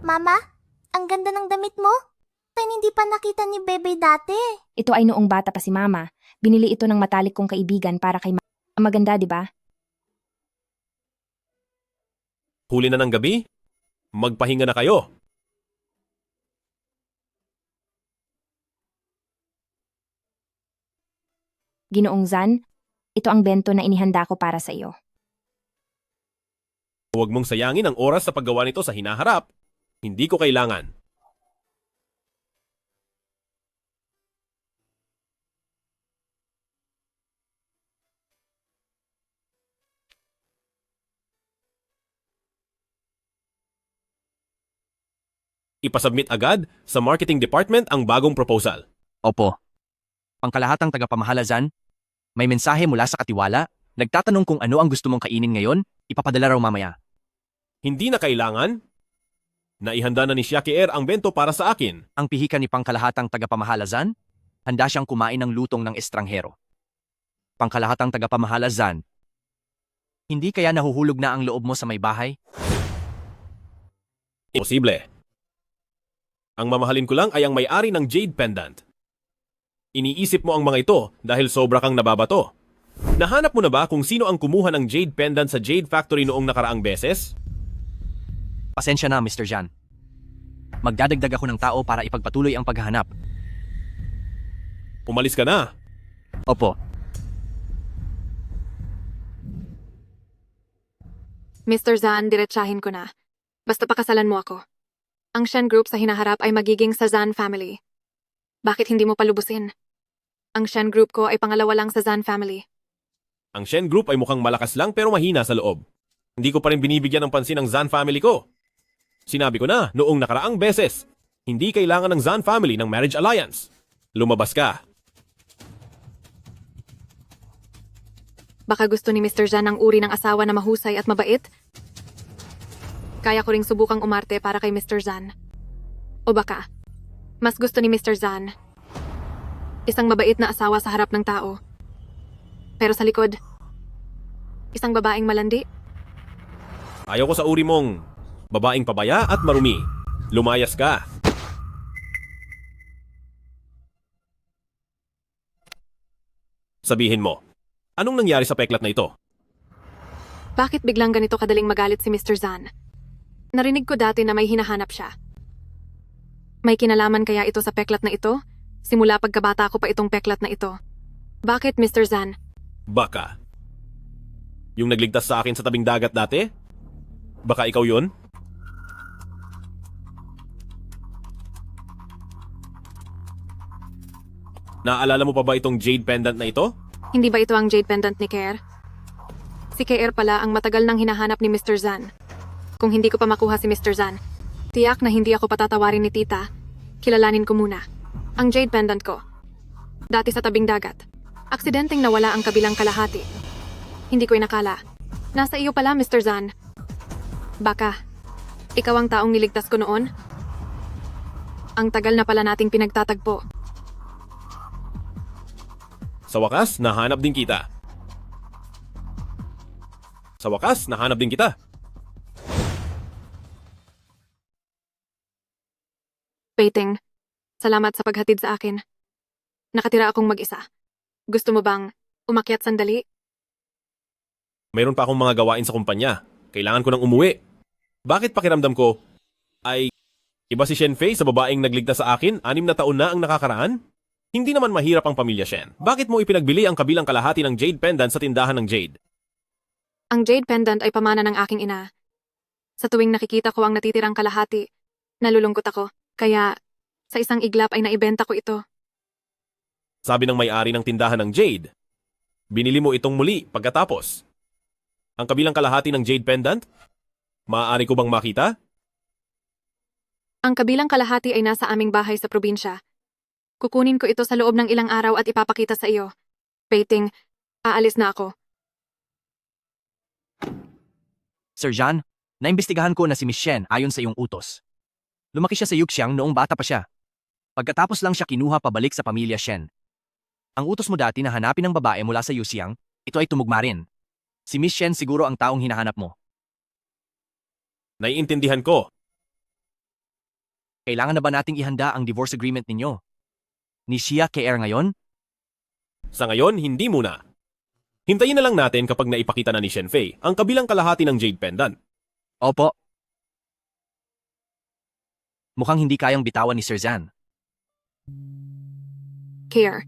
Mama, ang ganda ng damit mo. Hindi pa nakita ni Bebe dati. Ito ay noong bata pa si Mama. Binili ito ng matalik kong kaibigan para kay Maganda, di ba? Huli na ng gabi? Magpahinga na kayo. Ginoong Zan, ito ang bento na inihanda ko para sa iyo. Huwag mong sayangin ang oras sa paggawa nito sa hinaharap. Hindi ko kailangan. Ipasubmit agad sa marketing department ang bagong proposal. Opo. Pangkalahatang tagapamahala Zan, may mensahe mula sa katiwala, nagtatanong kung ano ang gusto mong kainin ngayon, ipapadala raw mamaya. Hindi na kailangan. Naihanda na ni Kier ang bento para sa akin. Ang pihikan ni pangkalahatang tagapamahala Zan, handa siyang kumain ng lutong ng estranghero. Pangkalahatang tagapamahala Zan, hindi kaya nahuhulog na ang loob mo sa may bahay? Imposible. Ang mamahalin ko lang ay ang may-ari ng Jade Pendant. Iniisip mo ang mga ito dahil sobra kang nababato. Nahanap mo na ba kung sino ang kumuha ng Jade Pendant sa Jade Factory noong nakaraang beses? Pasensya na, Mr. Jan. Magdadagdag ako ng tao para ipagpatuloy ang paghahanap. Umalis ka na. Opo. Mr. Zan, diretsahin ko na. Basta pakasalan mo ako. Ang Shen Group sa hinaharap ay magiging sa Zan family. Bakit hindi mo palubusin? Ang Shen Group ko ay pangalawa lang sa Zan family. Ang Shen Group ay mukhang malakas lang pero mahina sa loob. Hindi ko pa rin binibigyan ng pansin ang Zan family ko. Sinabi ko na noong nakaraang beses, hindi kailangan ng Zan family ng marriage alliance. Lumabas ka. Baka gusto ni Mr. Zan ang uri ng asawa na mahusay at mabait? Kaya ko ring subukang umarte para kay Mr. Zan. O baka, mas gusto ni Mr. Zan isang mabait na asawa sa harap ng tao. Pero sa likod, isang babaeng malandi. Ayaw ko sa uri mong babaeng pabaya at marumi. Lumayas ka. Sabihin mo, anong nangyari sa peklat na ito? Bakit biglang ganito kadaling magalit si Mr. Zan? Narinig ko dati na may hinahanap siya. May kinalaman kaya ito sa peklat na ito? Simula pagkabata ko pa itong peklat na ito. Bakit, Mr. Zan? Baka. Yung nagligtas sa akin sa tabing dagat dati? Baka ikaw yun? Naaalala mo pa ba itong jade pendant na ito? Hindi ba ito ang jade pendant ni Kerr? Si Kerr pala ang matagal nang hinahanap ni Mr. Zan. Kung hindi ko pa makuha si Mr. Zan, tiyak na hindi ako patatawarin ni Tita. Kilalanin ko muna. Ang jade pendant ko. Dati sa tabing dagat. Aksidenteng nawala ang kabilang kalahati. Hindi ko inakala. Nasa iyo pala, Mr. Zan. Baka, ikaw ang taong niligtas ko noon? Ang tagal na pala nating pinagtatagpo. Sa wakas, nahanap din kita. Sa wakas, nahanap din kita. Peiting, salamat sa paghatid sa akin. Nakatira akong mag-isa. Gusto mo bang umakyat sandali? Mayroon pa akong mga gawain sa kumpanya. Kailangan ko nang umuwi. Bakit pakiramdam ko ay iba si Shen Fei sa babaeng nagligtas sa akin 6 na taon na ang nakakaraan? Hindi naman mahirap ang pamilya Shen. Bakit mo ipinagbili ang kabilang kalahati ng jade pendant sa tindahan ng jade? Ang jade pendant ay pamana ng aking ina. Sa tuwing nakikita ko ang natitirang kalahati, nalulungkot ako. Kaya sa isang iglap ay naibenta ko ito. Sabi ng may-ari ng tindahan ng jade, binili mo itong muli pagkatapos. Ang kabilang kalahati ng jade pendant? Maaari ko bang makita? Ang kabilang kalahati ay nasa aming bahay sa probinsya. Kukunin ko ito sa loob ng ilang araw at ipapakita sa iyo. Peiting, aalis na ako. Sir John, naimbestigahan ko na si Miss Shen ayon sa iyong utos. Lumaki siya sa Yuxiang noong bata pa siya. Pagkatapos lang siya kinuha pabalik sa pamilya Shen. Ang utos mo dati na hanapin ang babae mula sa Yuxiang, ito ay tumugma rin. Si Miss Shen siguro ang taong hinahanap mo. Naiintindihan ko. Kailangan na ba nating ihanda ang divorce agreement ninyo? Ni Xia KR ngayon? Sa ngayon, hindi muna. Hintayin na lang natin kapag naipakita na ni Shen Fei ang kabilang kalahati ng jade pendant. Opo. Mukhang hindi kayang bitawan ni Sir Zan. Care.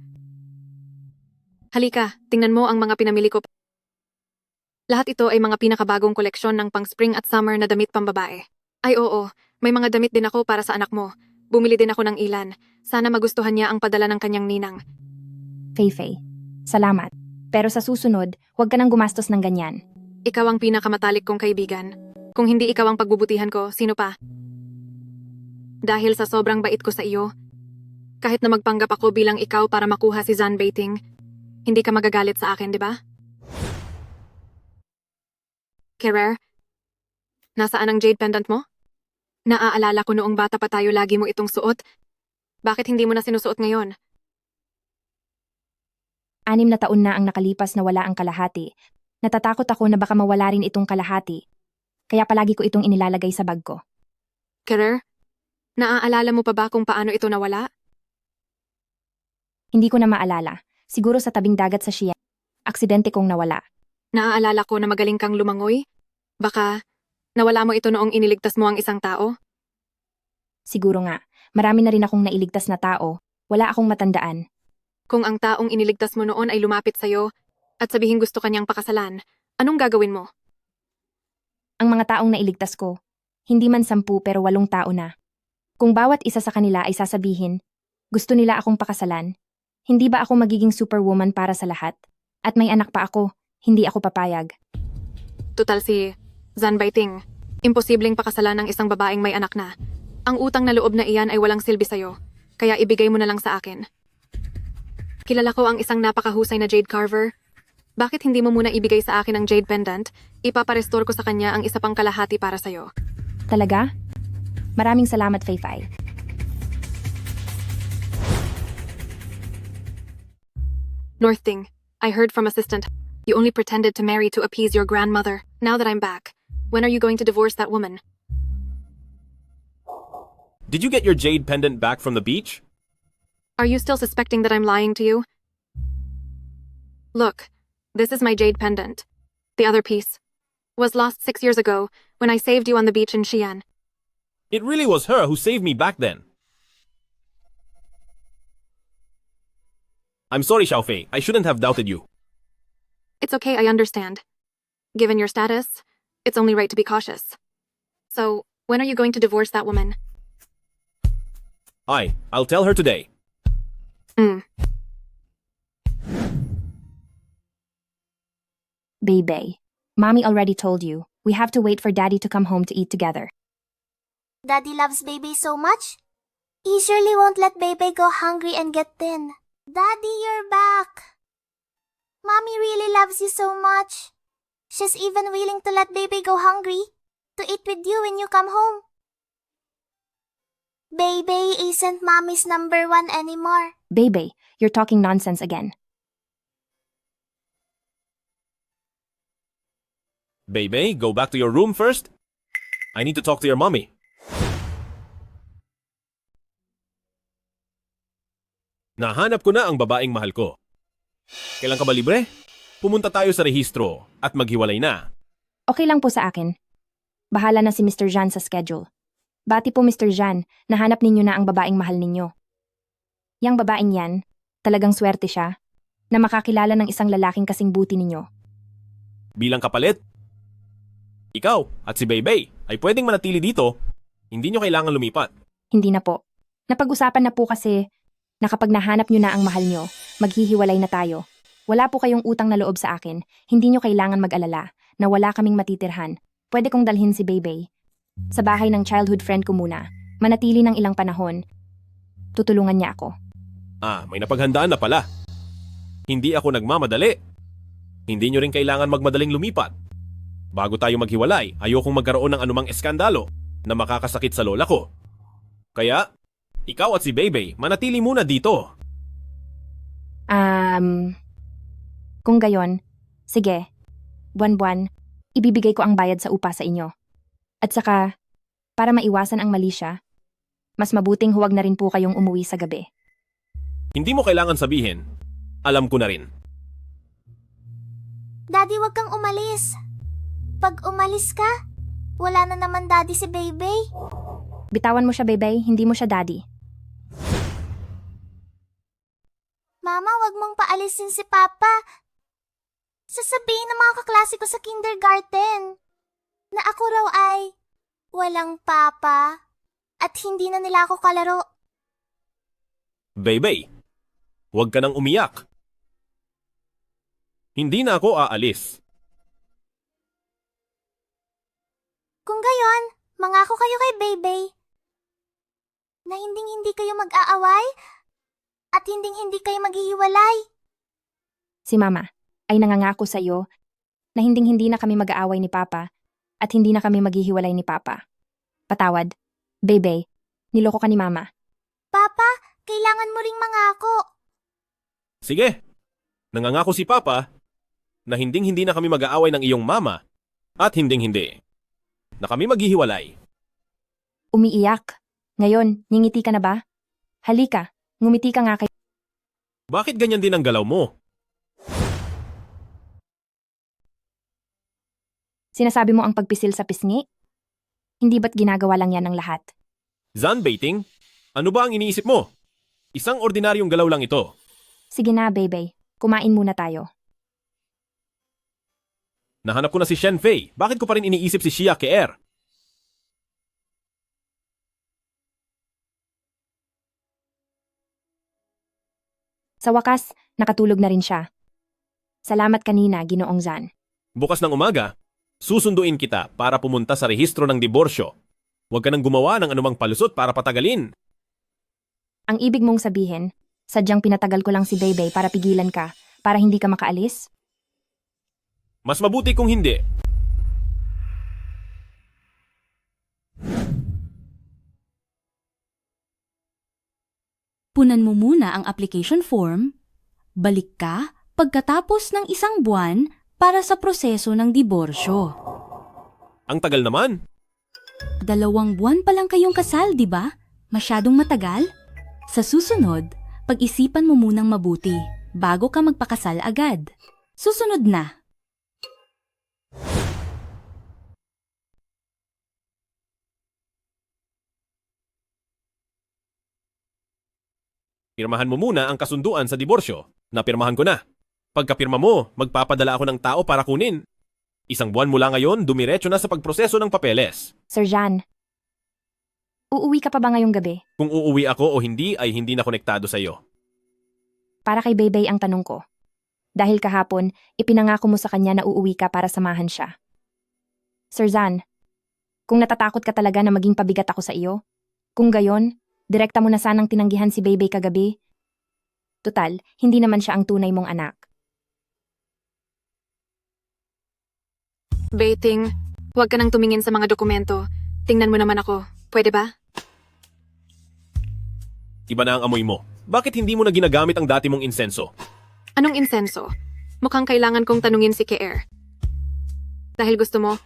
Halika, tingnan mo ang mga pinamili ko. Lahat ito ay mga pinakabagong koleksyon ng pang-spring at summer na damit pambabae. Ay oo, may mga damit din ako para sa anak mo. Bumili din ako ng ilan. Sana magustuhan niya ang padala ng kanyang ninang. Fei, salamat. Pero sa susunod, huwag ka nang gumastos ng ganyan. Ikaw ang pinakamatalik kong kaibigan. Kung hindi ikaw ang pagbubutihan ko, sino pa? Dahil sa sobrang bait ko sa iyo, kahit na magpanggap ako bilang ikaw para makuha si Zan Baiting, hindi ka magagalit sa akin, di ba? Kerer, nasaan ang jade pendant mo? Naaalala ko noong bata pa tayo lagi mo itong suot. Bakit hindi mo na sinusuot ngayon? 6 na taon na ang nakalipas na wala ang kalahati. Natatakot ako na baka mawala rin itong kalahati. Kaya palagi ko itong inilalagay sa bag ko. Kerer, naaalala mo pa ba kung paano ito nawala? Hindi ko na maalala. Siguro sa tabing dagat sa Xi'an. Aksidente kong nawala. Naaalala ko na magaling kang lumangoy? Baka nawala mo ito noong iniligtas mo ang isang tao? Siguro nga. Marami na rin akong nailigtas na tao. Wala akong matandaan. Kung ang taong iniligtas mo noon ay lumapit sa'yo at sabihin gusto kanyang pakasalan, anong gagawin mo? Ang mga taong nailigtas ko, hindi man 10 pero 8 tao na. Kung bawat isa sa kanila ay sasabihin, gusto nila akong pakasalan, hindi ba ako magiging superwoman para sa lahat? At may anak pa ako, hindi ako papayag. Tutal si Zan Baiting. Imposibleng pakasalan ng isang babaeng may anak na. Ang utang na loob na iyan ay walang silbi sa'yo, kaya ibigay mo na lang sa akin. Kilala ko ang isang napakahusay na jade carver. Bakit hindi mo muna ibigay sa akin ang jade pendant? Ipaparestore ko sa kanya ang isa pang kalahati para sa'yo. Talaga? Maraming salamat, Fei-Fei. Northting, I heard from assistant. You only pretended to marry to appease your grandmother. Now that I'm back, when are you going to divorce that woman? Did you get your jade pendant back from the beach? Are you still suspecting that I'm lying to you? Look, this is my jade pendant. The other piece was lost 6 years ago when I saved you on the beach in Xi'an. It really was her who saved me back then. I'm sorry, Xiaofei. I shouldn't have doubted you. It's okay, I understand. Given your status, it's only right to be cautious. So, when are you going to divorce that woman? I'll tell her today. Bebe, Mommy already told you, we have to wait for Daddy to come home to eat together. Daddy loves Bebe so much. He surely won't let Bebe go hungry and get thin. Daddy, you're back. Mommy really loves you so much. She's even willing to let Bebe go hungry to eat with you when you come home. Bebe isn't Mommy's number one anymore. Bebe, you're talking nonsense again. Bebe, go back to your room first. I need to talk to your mommy. Nahanap ko na ang babaeng mahal ko. Kailan ka ba libre? Pumunta tayo sa rehistro at maghiwalay na. Okay lang po sa akin. Bahala na si Mr. Jean sa schedule. Bati po Mr. Jean, nahanap ninyo na ang babaeng mahal ninyo. Yang babaeng yan, talagang swerte siya, na makakilala ng isang lalaking kasing buti ninyo. Bilang kapalit, ikaw at si Bebe ay pwedeng manatili dito. Hindi nyo kailangan lumipat. Hindi na po. Napag-usapan na po kasi na kapag nahanap nyo na ang mahal nyo, maghihiwalay na tayo. Wala po kayong utang na loob sa akin. Hindi nyo kailangan mag-alala na wala kaming matitirhan. Pwede kong dalhin si Bebe sa bahay ng childhood friend ko muna. Manatili ng ilang panahon. Tutulungan niya ako. May napaghandaan na pala. Hindi ako nagmamadali. Hindi nyo rin kailangan magmadaling lumipat. Bago tayo maghiwalay, ayokong magkaroon ng anumang eskandalo na makakasakit sa lola ko. Kaya, ikaw at si Bebe, manatili muna dito. Kung gayon, sige, buwan-buwan, ibibigay ko ang bayad sa upa sa inyo. At saka, para maiwasan ang mali siya, mas mabuting huwag na rin po kayong umuwi sa gabi. Hindi mo kailangan sabihin. Alam ko na rin. Daddy, wag kang umalis. Pag umalis ka, wala na naman Daddy si Bebe. Bitawan mo siya, Bebe, hindi mo siya daddy. Mama, wag mong paalisin si Papa. Sasabihin ng mga kaklase ko sa kindergarten na ako raw ay walang papa at hindi na nila ako kalaro. Bebe, huwag ka nang umiyak. Hindi na ako aalis. Kung gayon, mangako kayo kay Bebe na hindi kayo mag-aaway at hindi kayo maghihiwalay. Si Mama ay nangangako sa iyo na hindi na kami mag-aaway ni Papa at hindi na kami maghihiwalay ni Papa. Patawad. Bebe, niloko ka ni Mama. Papa, kailangan mo ring mangako. Sige, nangangako si Papa na hindi na kami mag-aaway ng iyong mama at hindi na kami maghihiwalay. Umiiyak. Ngayon, ngingiti ka na ba? Halika, ngumiti ka nga kay... Bakit ganyan din ang galaw mo? Sinasabi mo ang pagpisil sa pisngi? Hindi ba't ginagawa lang yan ng lahat? Zan Baiting, ano ba ang iniisip mo? Isang ordinaryong galaw lang ito. Sige na, Bebe. Kumain muna tayo. Nahanap ko na si Shen Fei. Bakit ko pa rin iniisip si Xia Keer? Sa wakas, nakatulog na rin siya. Salamat kanina, Ginoong Zan. Bukas ng umaga, susunduin kita para pumunta sa rehistro ng diborsyo. Huwag ka nang gumawa ng anumang palusot para patagalin. Ang ibig mong sabihin, sadyang pinatagal ko lang si Bebe para pigilan ka, para hindi ka makaalis? Mas mabuti kung hindi. Punan mo muna ang application form, balik ka pagkatapos ng 1 buwan para sa proseso ng diborsyo. Ang tagal naman. 2 buwan pa lang kayong kasal, di ba? Masyadong matagal? Sa susunod, pag-isipan mo munang mabuti bago ka magpakasal agad. Susunod na. Pirmahan mo muna ang kasunduan sa diborsyo. Napirmahan ko na. Pagkapirma mo, magpapadala ako ng tao para kunin. 1 buwan mula ngayon, dumiretso na sa pagproseso ng papeles. Sir Jan, uuwi ka pa ba ngayong gabi? Kung uuwi ako o hindi ay hindi na konektado sa iyo. Para kay Bebe ang tanong ko. Dahil kahapon, ipinangako mo sa kanya na uuwi ka para samahan siya. Sir Zan, kung natatakot ka talaga na maging pabigat ako sa iyo, kung gayon, direkta mo na sanang tinanggihan si Bebe kagabi. Tutal, hindi naman siya ang tunay mong anak. Baiting, huwag ka nang tumingin sa mga dokumento. Tingnan mo naman ako. Pwede ba? Iba na ang amoy mo. Bakit hindi mo na ginagamit ang dati mong insenso? Anong insenso? Mukhang kailangan kong tanungin si Kier. Dahil gusto mo,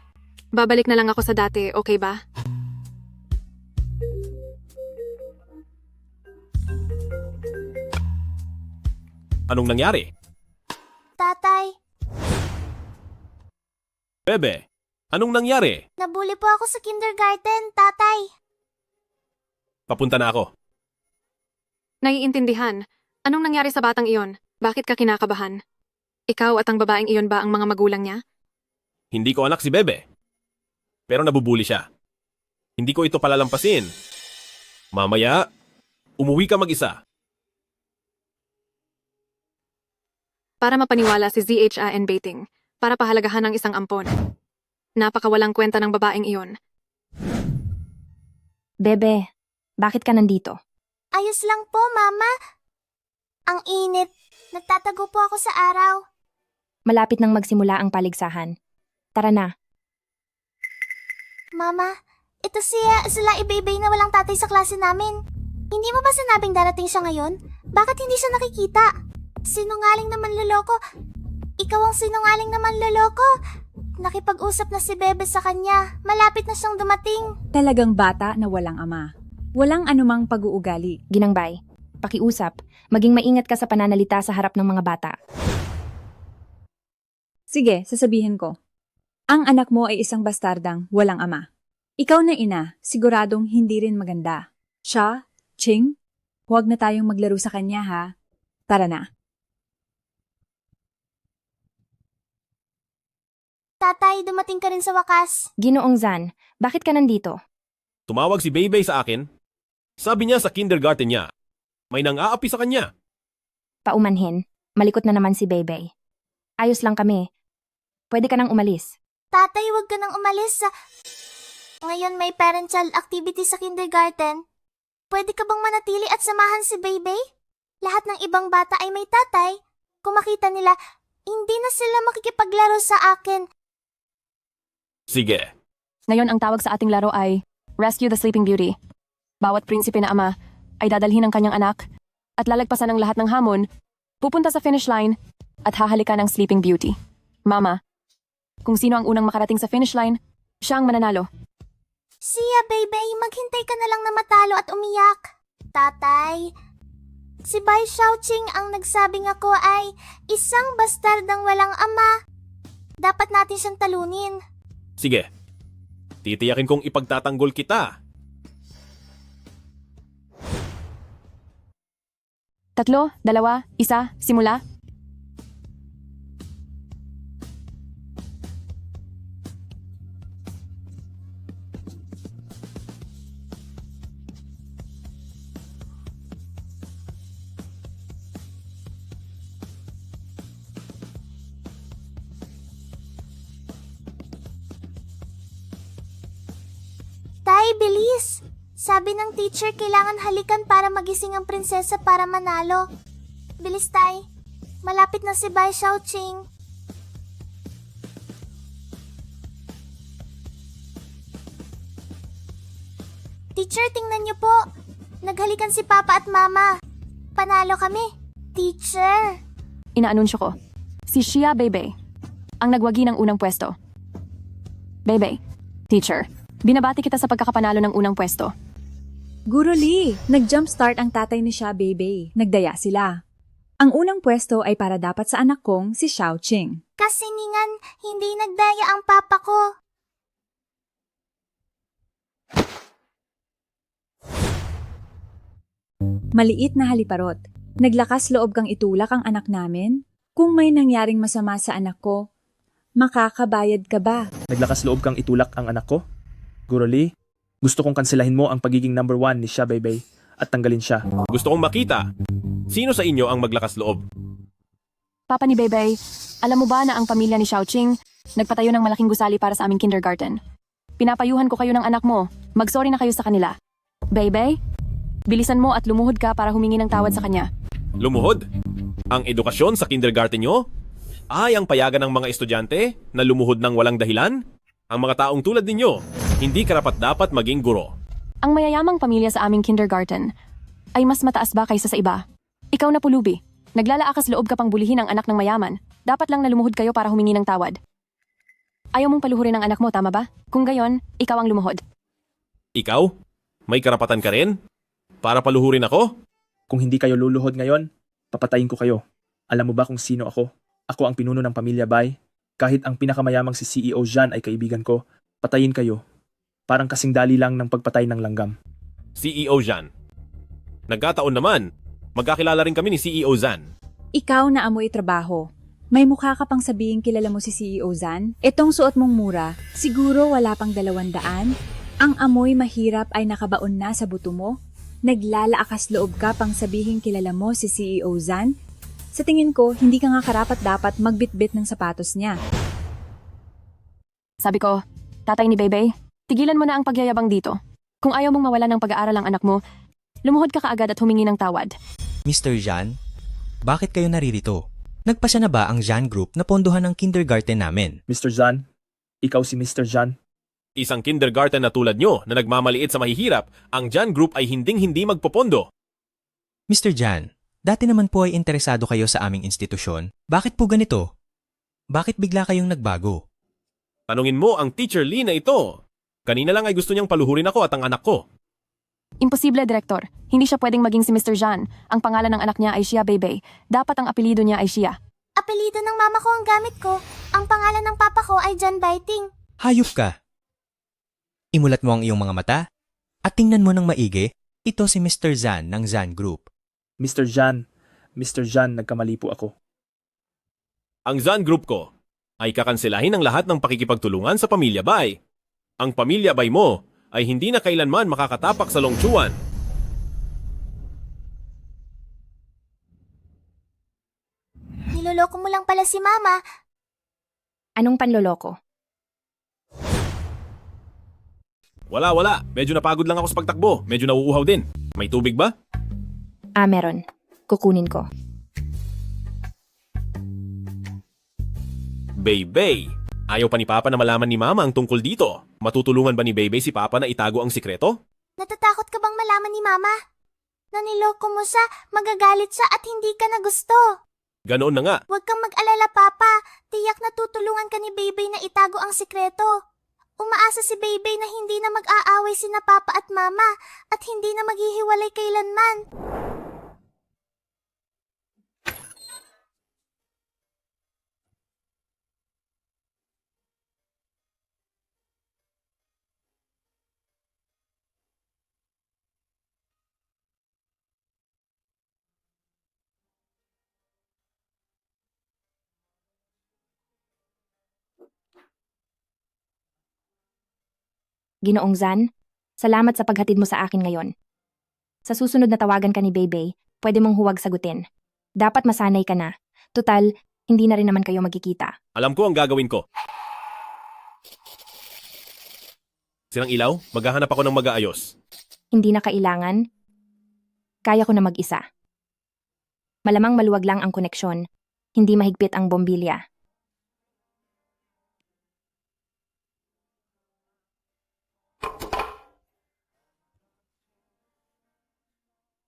babalik na lang ako sa dati, okay ba? Anong nangyari? Tatay, Bebe, anong nangyari? nabully po ako sa kindergarten, tatay. Papunta na ako. Naiintindihan. Anong nangyari sa batang iyon? Bakit ka kinakabahan? Ikaw at ang babaeng iyon ba ang mga magulang niya? Hindi ko anak si Bebe. Pero nabubuli siya. Hindi ko ito palalampasin. Mamaya, umuwi ka mag-isa. Para mapaniwala si ZHAN Baiting, para pahalagahan ng isang ampon. Napakawalang kwenta ng babaeng iyon. Bebe, bakit ka nandito? Ayos lang po, Mama. Ang init. Nagtatago po ako sa araw. Malapit nang magsimula ang paligsahan. Tara na. Mama, ito sila ibibay na walang tatay sa klase namin. Hindi mo ba sinabing darating siya ngayon? Bakit hindi siya nakikita? Sinungaling naman loloko. Ikaw ang sinungaling naman loloko. Nakipag-usap na si Bebe sa kanya. Malapit na siyang dumating. Talagang bata na walang ama. Walang anumang pag-uugali. Ginangbay, pakiusap, maging maingat ka sa pananalita sa harap ng mga bata. Sige, sasabihin ko. Ang anak mo ay isang bastardang walang ama. Ikaw na ina, siguradong hindi rin maganda. Siya, Ching, huwag na tayong maglaro sa kanya ha. Tara na. Tatay, dumating ka rin sa wakas. Ginoong Zan, bakit ka nandito? Tumawag si Bebe sa akin. Sabi niya sa kindergarten niya, may nang-aapi sa kanya. Paumanhin, malikot na naman si Bebe. Ayos lang kami. Pwede ka nang umalis. Tatay, huwag ka nang umalis sa... Ngayon may parent-child activity sa kindergarten. Pwede ka bang manatili at samahan si Bebe? Lahat ng ibang bata ay may tatay. Kung makita nila, hindi na sila makikipaglaro sa akin. Sige. Ngayon ang tawag sa ating laro ay Rescue the Sleeping Beauty. Bawat prinsipe na ama ay dadalhin ng kanyang anak at lalagpasan ang lahat ng hamon, pupunta sa finish line at hahalikan ang Sleeping Beauty. Mama, kung sino ang unang makarating sa finish line, siya ang mananalo. Siya, Bebe, maghintay ka na lang na matalo at umiyak. Tatay, si Bai Xiaoqing ang nagsabing ako ay isang bastardang walang ama. Dapat natin siyang talunin. Sige. Titiyakin kong ipagtatanggol kita. 3, 2, 1, simula. bilis! Sabi ng teacher, kailangan halikan para magising ang prinsesa para manalo. Bilis, Tay. Malapit na si Bai Xiaoqing. Teacher, tingnan niyo po. Naghalikan si Papa at Mama. Panalo kami. Teacher. Inaanunsyo ko. Si Xia Beibei, ang nagwagi ng unang pwesto. Beibei, teacher, binabati kita sa pagkakapanalo ng unang pwesto. Guro Lee, nag-jumpstart ang tatay ni Xia Beibei. Nagdaya sila. Ang unang pwesto ay para dapat sa anak kong si Xiaoqing. Kasi ningan, hindi nagdaya ang papa ko. Maliit na haliparot. Naglakas loob kang itulak ang anak namin? Kung may nangyaring masama sa anak ko, makakabayad ka ba? Naglakas loob kang itulak ang anak ko? Guro Lee, gusto kong kanselahin mo ang pagiging number 1 ni Xia Beibei at tanggalin siya. Gusto kong makita. Sino sa inyo ang maglakas loob? Papa ni Beibei, alam mo ba na ang pamilya ni Xiaoqing nagpatayo ng malaking gusali para sa aming kindergarten? Pinapayuhan ko kayo ng anak mo. Magsorry na kayo sa kanila. Beibei, bilisan mo at lumuhod ka para humingi ng tawad sa kanya. Lumuhod? Ang edukasyon sa kindergarten nyo? Ay ang payagan ng mga estudyante na lumuhod ng walang dahilan? Ang mga taong tulad ninyo, hindi karapat-dapat maging guro. Ang mayayamang pamilya sa aming kindergarten ay mas mataas ba kaysa sa iba? Ikaw na pulubi. Naglalaakas loob ka pang bulihin ang anak ng mayaman. Dapat lang nalumuhod kayo para humingi ng tawad. Ayaw mong paluhurin ang anak mo, tama ba? Kung gayon, ikaw ang lumuhod. Ikaw? May karapatan ka rin? Para paluhurin ako? Kung hindi kayo luluhod ngayon, papatayin ko kayo. Alam mo ba kung sino ako? Ako ang pinuno ng pamilya Bai. Kahit ang pinakamayamang si CEO Zhan ay kaibigan ko, patayin kayo. Parang kasing dali lang ng pagpatay ng langgam. CEO Zhan. Nagkataon naman, magkakilala rin kami ni CEO Zhan. Ikaw na amoy trabaho. May mukha ka pang sabihin kilala mo si CEO Zhan? Itong suot mong mura, siguro wala pang 200? Ang amoy mahirap ay nakabaon na sa buto mo? Naglalaakas loob ka pang sabihin kilala mo si CEO Zhan? Sa tingin ko, hindi ka nga karapat-dapat magbitbit ng sapatos niya. Sabi ko, tatay ni Beibei, tigilan mo na ang pagyayabang dito. Kung ayaw mong mawala ng pag-aaral ang anak mo, lumuhod ka kaagad at humingi ng tawad. Mr. Zhan, bakit kayo naririto? Nagpasya na ba ang Zhan Group na pondohan ng kindergarten namin? Mr. Zhan, ikaw si Mr. Zhan. Isang kindergarten na tulad nyo na nagmamaliit sa mahihirap, ang Zhan Group ay hinding-hindi magpopondo. Mr. Zhan, dati naman po ay interesado kayo sa aming institusyon. Bakit po ganito? Bakit bigla kayong nagbago? Tanungin mo ang Teacher Lee na ito. Kanina lang ay gusto niyang paluhurin ako at ang anak ko. Imposible, Direktor. Hindi siya pwedeng maging si Mr. Zhan. Ang pangalan ng anak niya ay Xia Beibei. Dapat ang apelido niya ay Xia. Apelido ng mama ko ang gamit ko. Ang pangalan ng papa ko ay Zhan Baiting. Hayop ka! Imulat mo ang iyong mga mata at tingnan mo ng maigi. Ito si Mr. Zhan ng Zhan Group. Mr. Zhan, nagkamali po ako. Ang Zhan Group ko ay kakanselahin ang lahat ng pakikipagtulungan sa Pamilya Bai. Ang Pamilya Bai mo ay hindi na kailanman makakatapak sa Longchuan. Niloloko mo lang pala si mama. Anong panloloko? Wala. Medyo napagod lang ako sa pagtakbo. Medyo nauuhaw din. May tubig ba? Meron. Kukunin ko. Beibei, ayaw pa ni Papa na malaman ni Mama ang tungkol dito. Matutulungan ba ni Beibei si Papa na itago ang sikreto? Natatakot ka bang malaman ni mama? Na niloko mo siya, magagalit siya at hindi ka na gusto. Ganoon na nga. Huwag kang mag-alala, Papa. Tiyak na tutulungan ka ni Beibei na itago ang sikreto. Umaasa si Beibei na hindi na mag-aaway sina Papa at Mama at hindi na maghihiwalay kailanman. Ginoong Zhan, salamat sa paghatid mo sa akin ngayon. Sa susunod na tawagan ka ni Beibei, pwede mong huwag sagutin. Dapat masanay ka na. Tutal, hindi na rin naman kayo magkikita. Alam ko ang gagawin ko. Silang ilaw, maghahanap ako ng mag-aayos. Hindi na kailangan. Kaya ko na mag-isa. Malamang maluwag lang ang koneksyon. Hindi mahigpit ang bombilya.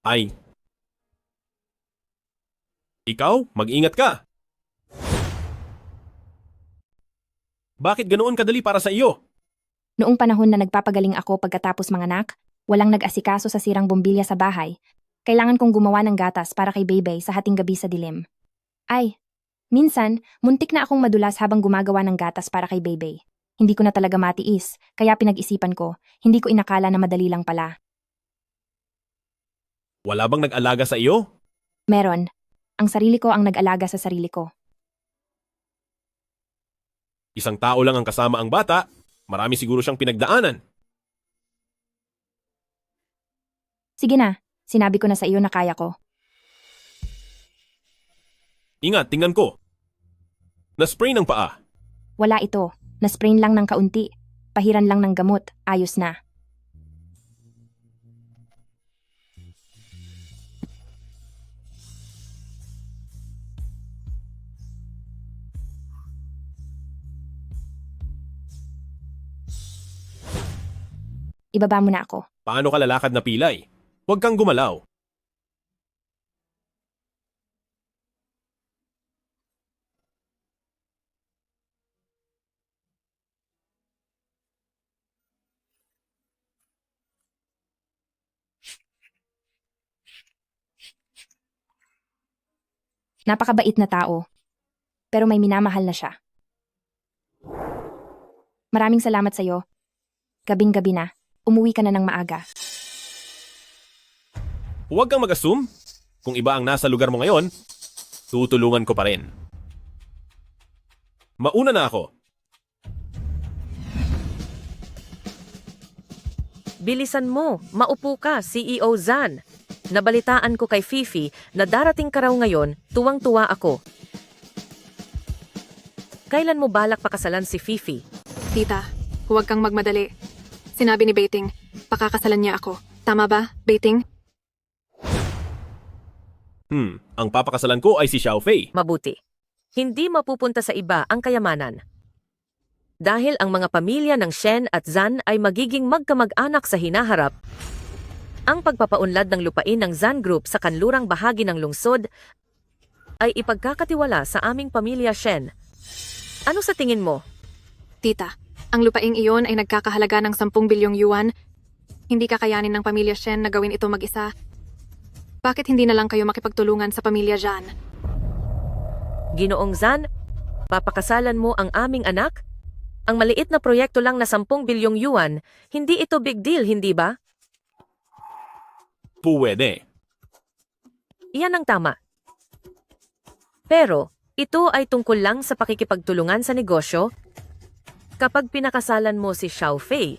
Ay. Ikaw, mag-ingat ka. Bakit ganoon kadali para sa iyo? Noong panahon na nagpapagaling ako pagkatapos manganak, walang nag-asikaso sa sirang bombilya sa bahay. Kailangan kong gumawa ng gatas para kay Bebe sa hating gabi sa dilim. Ay, minsan, muntik na akong madulas habang gumagawa ng gatas para kay Bebe. Hindi ko na talaga matiis, kaya pinag-isipan ko, hindi ko inakala na madali lang pala. Wala bang nag-alaga sa iyo? Meron. Ang sarili ko ang nag-alaga sa sarili ko. Isang tao lang ang kasama ang bata, marami siguro siyang pinagdaanan. Sige na, sinabi ko na sa iyo na kaya ko. Ingat, tingnan ko. Na-spray ng paa. Wala ito, na-sprain lang ng kaunti. Pahiran lang ng gamot, ayos na. Ibaba mo na ako. Paano ka lalakad na pilay? Huwag kang gumalaw. Napakabait na tao. Pero may minamahal na siya. Maraming salamat sa iyo. Gabing-gabi na. Umuwi ka na ng maaga. Huwag kang mag-assume. Kung iba ang nasa lugar mo ngayon, tutulungan ko pa rin. Mauna na ako. Bilisan mo, maupo ka, CEO Zan. Nabalitaan ko kay Fifi na darating ka raw ngayon, tuwang-tuwa ako. Kailan mo balak pakasalan si Fifi? Tita, huwag kang magmadali. Sinabi ni Beiting, pakakasalan niya ako. Tama ba, Beiting? Ang papakasalan ko ay si Xiaofei. Mabuti. Hindi mapupunta sa iba ang kayamanan. Dahil ang mga pamilya ng Shen at Zan ay magiging magkamag-anak sa hinaharap, ang pagpapaunlad ng lupain ng Zan Group sa kanlurang bahagi ng lungsod ay ipagkakatiwala sa aming pamilya Shen. Ano sa tingin mo? Tita, ang lupaing iyon ay nagkakahalaga ng 10 bilyong yuan. Hindi kakayanin ng pamilya Shen na gawin ito mag-isa. Bakit hindi na lang kayo makipagtulungan sa pamilya Zhan? Ginoong Zan, papakasalan mo ang aming anak? Ang maliit na proyekto lang na 10 bilyong yuan, hindi ito big deal, hindi ba? Puwede. Iyan ang tama. Pero, ito ay tungkol lang sa pakikipagtulungan sa negosyo. Kapag pinakasalan mo si Xiaofei,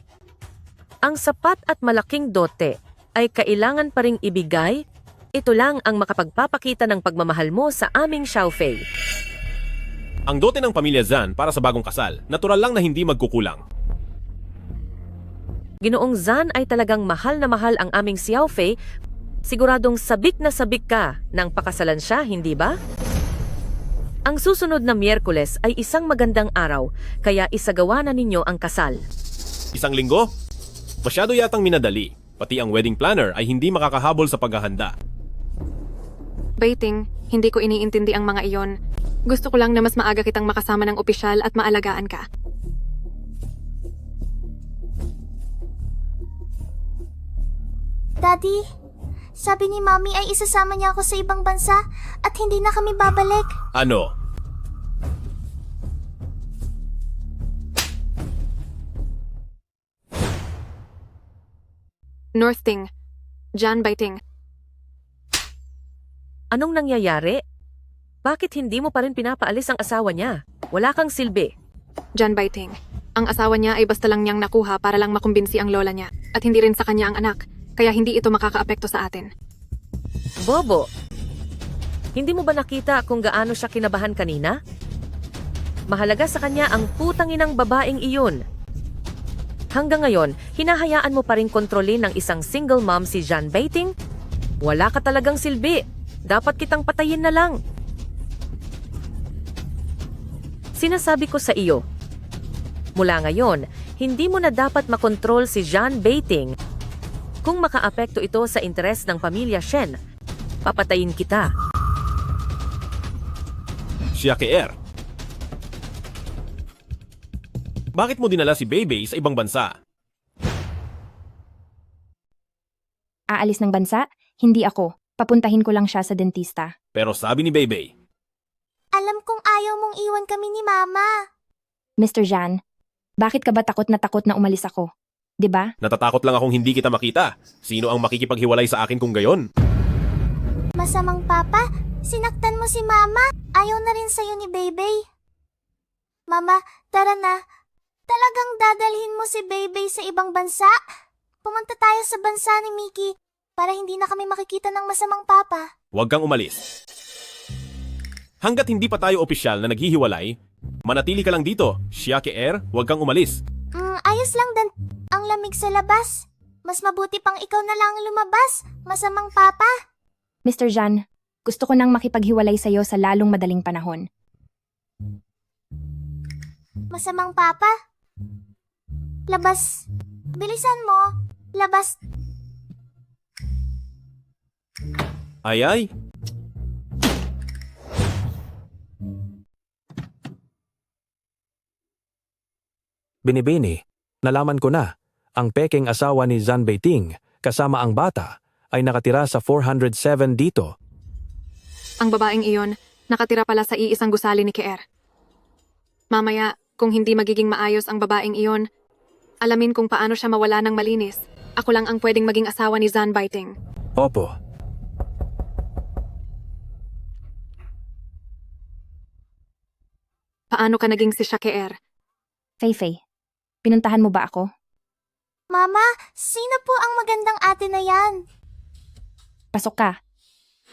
ang sapat at malaking dote ay kailangan pa ring ibigay. Ito lang ang makapagpapakita ng pagmamahal mo sa aming Xiaofei. Ang dote ng pamilya Zan para sa bagong kasal, natural lang na hindi magkukulang. Ginoong Zan ay talagang mahal na mahal ang aming Xiaofei. Siguradong sabik na sabik ka nang pakasalan siya, hindi ba? Ang susunod na Miyerkules ay isang magandang araw, kaya isagawa na ninyo ang kasal. Isang linggo? Masyado yatang minadali. Pati ang wedding planner ay hindi makakahabol sa paghahanda. Beiting, hindi ko iniintindi ang mga iyon. Gusto ko lang na mas maaga kitang makasama ng opisyal at maalagaan ka. Daddy, sabi ni Mommy ay isasama niya ako sa ibang bansa at hindi na kami babalik. Ano? Northting, Zhan Beiting. Anong nangyayari? Bakit hindi mo pa rin pinapaalis ang asawa niya? Wala kang silbi. Zhan Beiting, ang asawa niya ay basta lang niyang nakuha para lang makumbinsi ang lola niya at hindi rin sa kanya ang anak, kaya hindi ito makakaapekto sa atin. Bobo, hindi mo ba nakita kung gaano siya kinabahan kanina? Mahalaga sa kanya ang putanginang babaeng iyon. Hanggang ngayon, hinahayaan mo pa rin kontrolin ng isang single mom si Jean Baiting? Wala ka talagang silbi. Dapat kitang patayin na lang. Sinasabi ko sa iyo, mula ngayon, hindi mo na dapat makontrol si Jean Baiting. Kung makaapekto ito sa interes ng pamilya Shen, papatayin kita. Siya Keer. Bakit mo dinala si Beibei sa ibang bansa? Aalis ng bansa? Hindi ako. Papuntahin ko lang siya sa dentista. Pero sabi ni Beibei, Alam kong ayaw mong iwan kami ni Mama. Mr. Jan, bakit ka ba takot na umalis ako? 'Di ba? natatakot lang akong hindi kita makita. Sino ang makikipaghiwalay sa akin kung gayon? Masamang Papa, sinaktan mo si Mama. Ayaw na rin sa'yo ni Beibei. Mama, tara na. Talagang dadalhin mo si Beibei sa ibang bansa? Pumunta tayo sa bansa ni Mickey para hindi na kami makikita ng masamang Papa. Huwag kang umalis. Hanggat hindi pa tayo opisyal na naghihiwalay, manatili ka lang dito. Siya Keer, huwag kang umalis. Ayos lang dan. Ang lamig sa labas. Mas mabuti pang ikaw na lang lumabas, masamang Papa. Mr. Jan, gusto ko nang makipaghiwalay sa'yo sa lalong madaling panahon. Masamang Papa. Labas. Bilisan mo. Labas. Ay. Binibini, nalaman ko na, ang pekeng asawa ni Zan Beiting, kasama ang bata, ay nakatira sa 407 dito. Ang babaeng iyon, nakatira pala sa iisang gusali ni Keer. Mamaya, kung hindi magiging maayos ang babaeng iyon, alamin kung paano siya mawala ng malinis. Ako lang ang pwedeng maging asawa ni Zan Baiting. Opo. Paano ka naging si siya Keer? Feifei, pinuntahan mo ba ako? Mama, sino po ang magandang ate na yan? Pasok ka.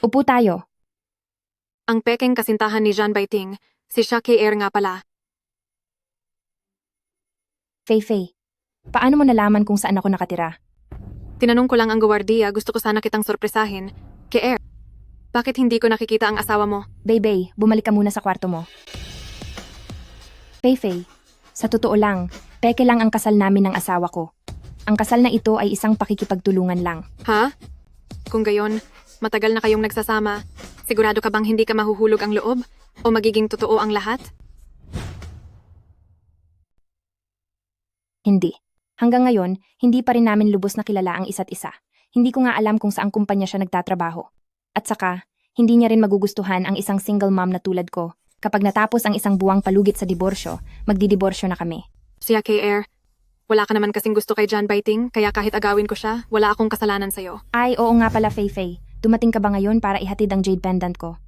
Upo tayo. Ang pekeng kasintahan ni Jean Baiting, si siya Keer nga pala. Feifei, paano mo nalaman kung saan ako nakatira? Tinanong ko lang ang gwardiya, gusto ko sana kitang sorpresahin. Keer, bakit hindi ko nakikita ang asawa mo? Beibei, bumalik ka muna sa kwarto mo. Feifei, sa totoo lang, peke lang ang kasal namin ng asawa ko. Ang kasal na ito ay isang pakikipagtulungan lang. Ha? Kung gayon, matagal na kayong nagsasama, sigurado ka bang hindi ka mahuhulog ang loob? O magiging totoo ang lahat? Hindi. Hanggang ngayon, hindi pa rin namin lubos na kilala ang isa't isa. Hindi ko nga alam kung saang kumpanya siya nagtatrabaho. At saka, hindi niya rin magugustuhan ang isang single mom na tulad ko. Kapag natapos ang isang buwang palugit sa diborsyo, magdidiborsyo na kami. Siya Keer, wala ka naman kasing gusto kay Jean Baiting, kaya kahit agawin ko siya, wala akong kasalanan sa'yo. Ay, oo nga pala, Feifei. Dumating ka ba ngayon para ihatid ang jade pendant ko?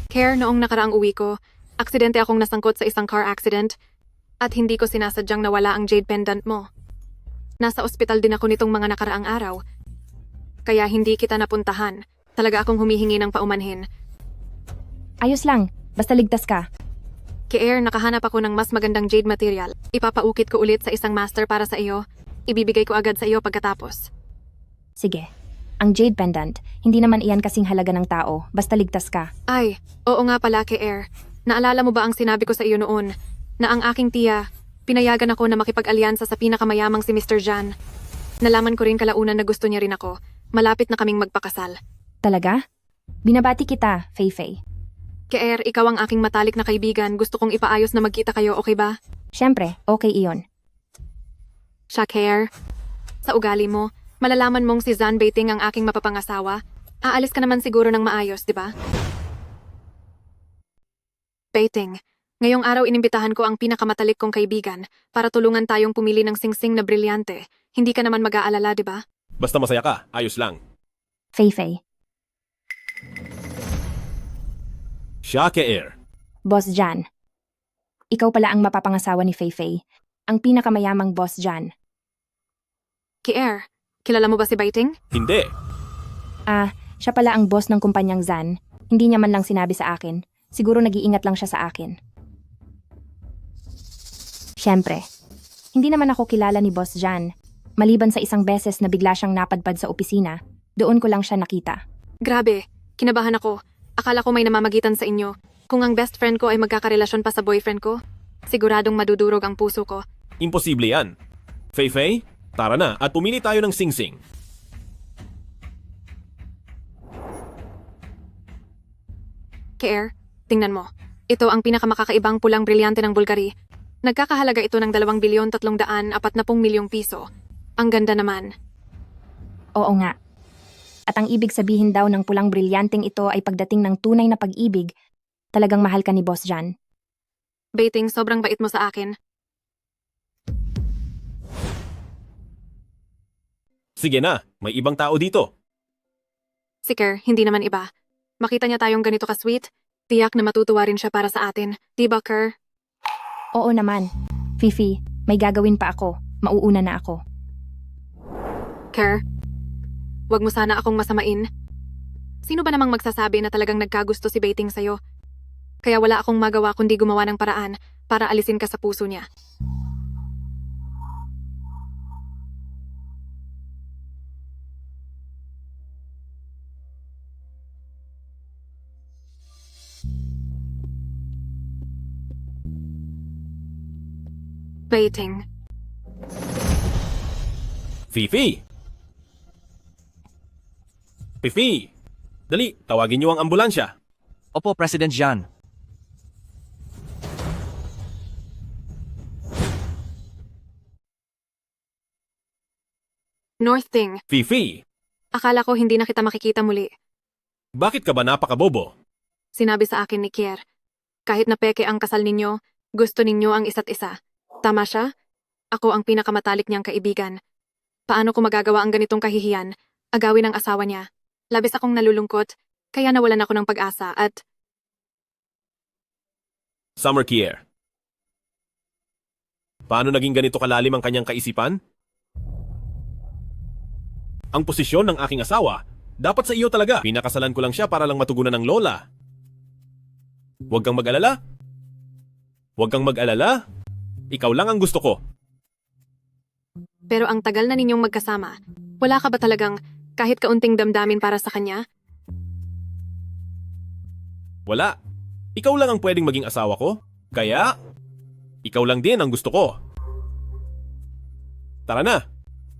Keer, noong nakaraang uwi ko, aksidente akong nasangkot sa isang car accident at hindi ko sinasadyang nawala ang jade pendant mo. Nasa ospital din ako nitong mga nakaraang araw, kaya hindi kita napuntahan. Talaga akong humihingi ng paumanhin. Ayos lang, basta ligtas ka. Keer, nakahanap ako ng mas magandang jade material. Ipapaukit ko ulit sa isang master para sa iyo. Ibibigay ko agad sa iyo pagkatapos. Sige. Ang jade pendant, hindi naman iyan kasing halaga ng tao, basta ligtas ka. Ay, oo nga pala, Keer. Naalala mo ba ang sinabi ko sa iyo noon, na ang aking tiya, pinayagan ako na makipag-alyansa sa pinakamayamang si Mr. Jan. Nalaman ko rin kalaunan na gusto niya rin ako. Malapit na kaming magpakasal. Talaga? Binabati kita, Feifei. Keer, ikaw ang aking matalik na kaibigan. Gusto kong ipaayos na magkita kayo, okay ba? Siyempre, okay iyon. Siya, Keer. Sa ugali mo, malalaman mong si Zan Baiting ang aking mapapangasawa. Aalis ka naman siguro ng maayos, di ba? Baiting, ngayong araw inimbitahan ko ang pinakamatalik kong kaibigan para tulungan tayong pumili ng singsing na brilyante. Hindi ka naman mag-aalala, di ba? Basta masaya ka, ayos lang. Feifei. Siya Keer. Boss Jan. Ikaw pala ang mapapangasawa ni Feifei. Ang pinakamayamang Boss Jan. Keer, kilala mo ba si Baiting? Hindi. Siya pala ang boss ng kumpanyang Zan. Hindi niya man lang sinabi sa akin. Siguro nag-iingat lang siya sa akin. Siyempre, Hindi naman ako kilala ni Boss Jan. Maliban sa isang beses na bigla siyang napadpad sa opisina, doon ko lang siya nakita. Grabe, kinabahan ako. Akala ko may namamagitan sa inyo. Kung ang best friend ko ay magkakarelasyon pa sa boyfriend ko, siguradong madudurog ang puso ko. Imposible yan. Fei, tara na at pumili tayo ng singsing. Care, tingnan mo. Ito ang pinakamakakaibang pulang brilyante ng Bulgari. Nagkakahalaga ito ng 2,340,000,000 piso. Ang ganda naman. Oo nga. At ang ibig sabihin daw ng pulang brilyanteng ito ay pagdating ng tunay na pag-ibig, talagang mahal ka ni Boss Jan. Baiting, sobrang bait mo sa akin. Sige na, may ibang tao dito. Si Kerr, hindi naman iba. Makita niya tayong ganito ka-sweet, tiyak na matutuwa rin siya para sa atin. Diba, Kerr? Oo naman. Fifi, may gagawin pa ako. Mauuna na ako. Kerr, wag mo sana akong masamain. Sino ba namang magsasabi na talagang nagkagusto si Baiting sa'yo? Kaya wala akong magawa kundi gumawa ng paraan para alisin ka sa puso niya. Baiting. Fifi! Fifi! Dali, tawagin niyo ang ambulansya. Opo, President Jan. North Thing, Fifi! akala ko hindi na kita makikita muli. Bakit ka ba napakabobo? Sinabi sa akin ni Kier, kahit na peke ang kasal ninyo, gusto ninyo ang isa't isa. Tama siya? Ako ang pinakamatalik niyang kaibigan. Paano ko magagawa ang ganitong kahihiyan? Agawin ang asawa niya. Labis akong nalulungkot, kaya nawalan ako ng pag-asa at Summer Kier. Paano naging ganito kalalim ang kanyang kaisipan? Ang posisyon ng aking asawa, dapat sa iyo talaga. Pinakasalan ko lang siya para lang matugunan ng lola. Huwag kang mag-alala. Huwag kang mag-alala. Ikaw lang ang gusto ko. pero ang tagal na ninyong magkasama. Wala ka ba talagang kahit kaunting damdamin para sa kanya? Wala. Ikaw lang ang pwedeng maging asawa ko. Kaya, ikaw lang din ang gusto ko. Tara na.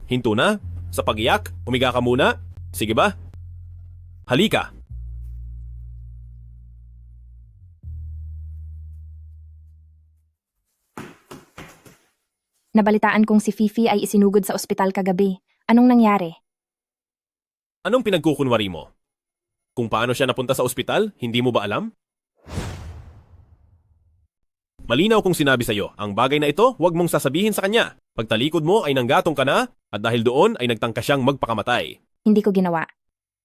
Hinto na. Sa pag-iyak, humiga ka muna. Sige ba? Halika. Nabalitaan kong si Fifi ay isinugod sa ospital kagabi. Anong nangyari? Anong pinagkukunwari mo? Kung paano siya napunta sa ospital, hindi mo ba alam? Malinaw kong sinabi sa'yo, ang bagay na ito, huwag mong sasabihin sa kanya. Pagtalikod mo ay nanggatong ka na, at dahil doon ay nagtangka siyang magpakamatay. Hindi ko ginawa.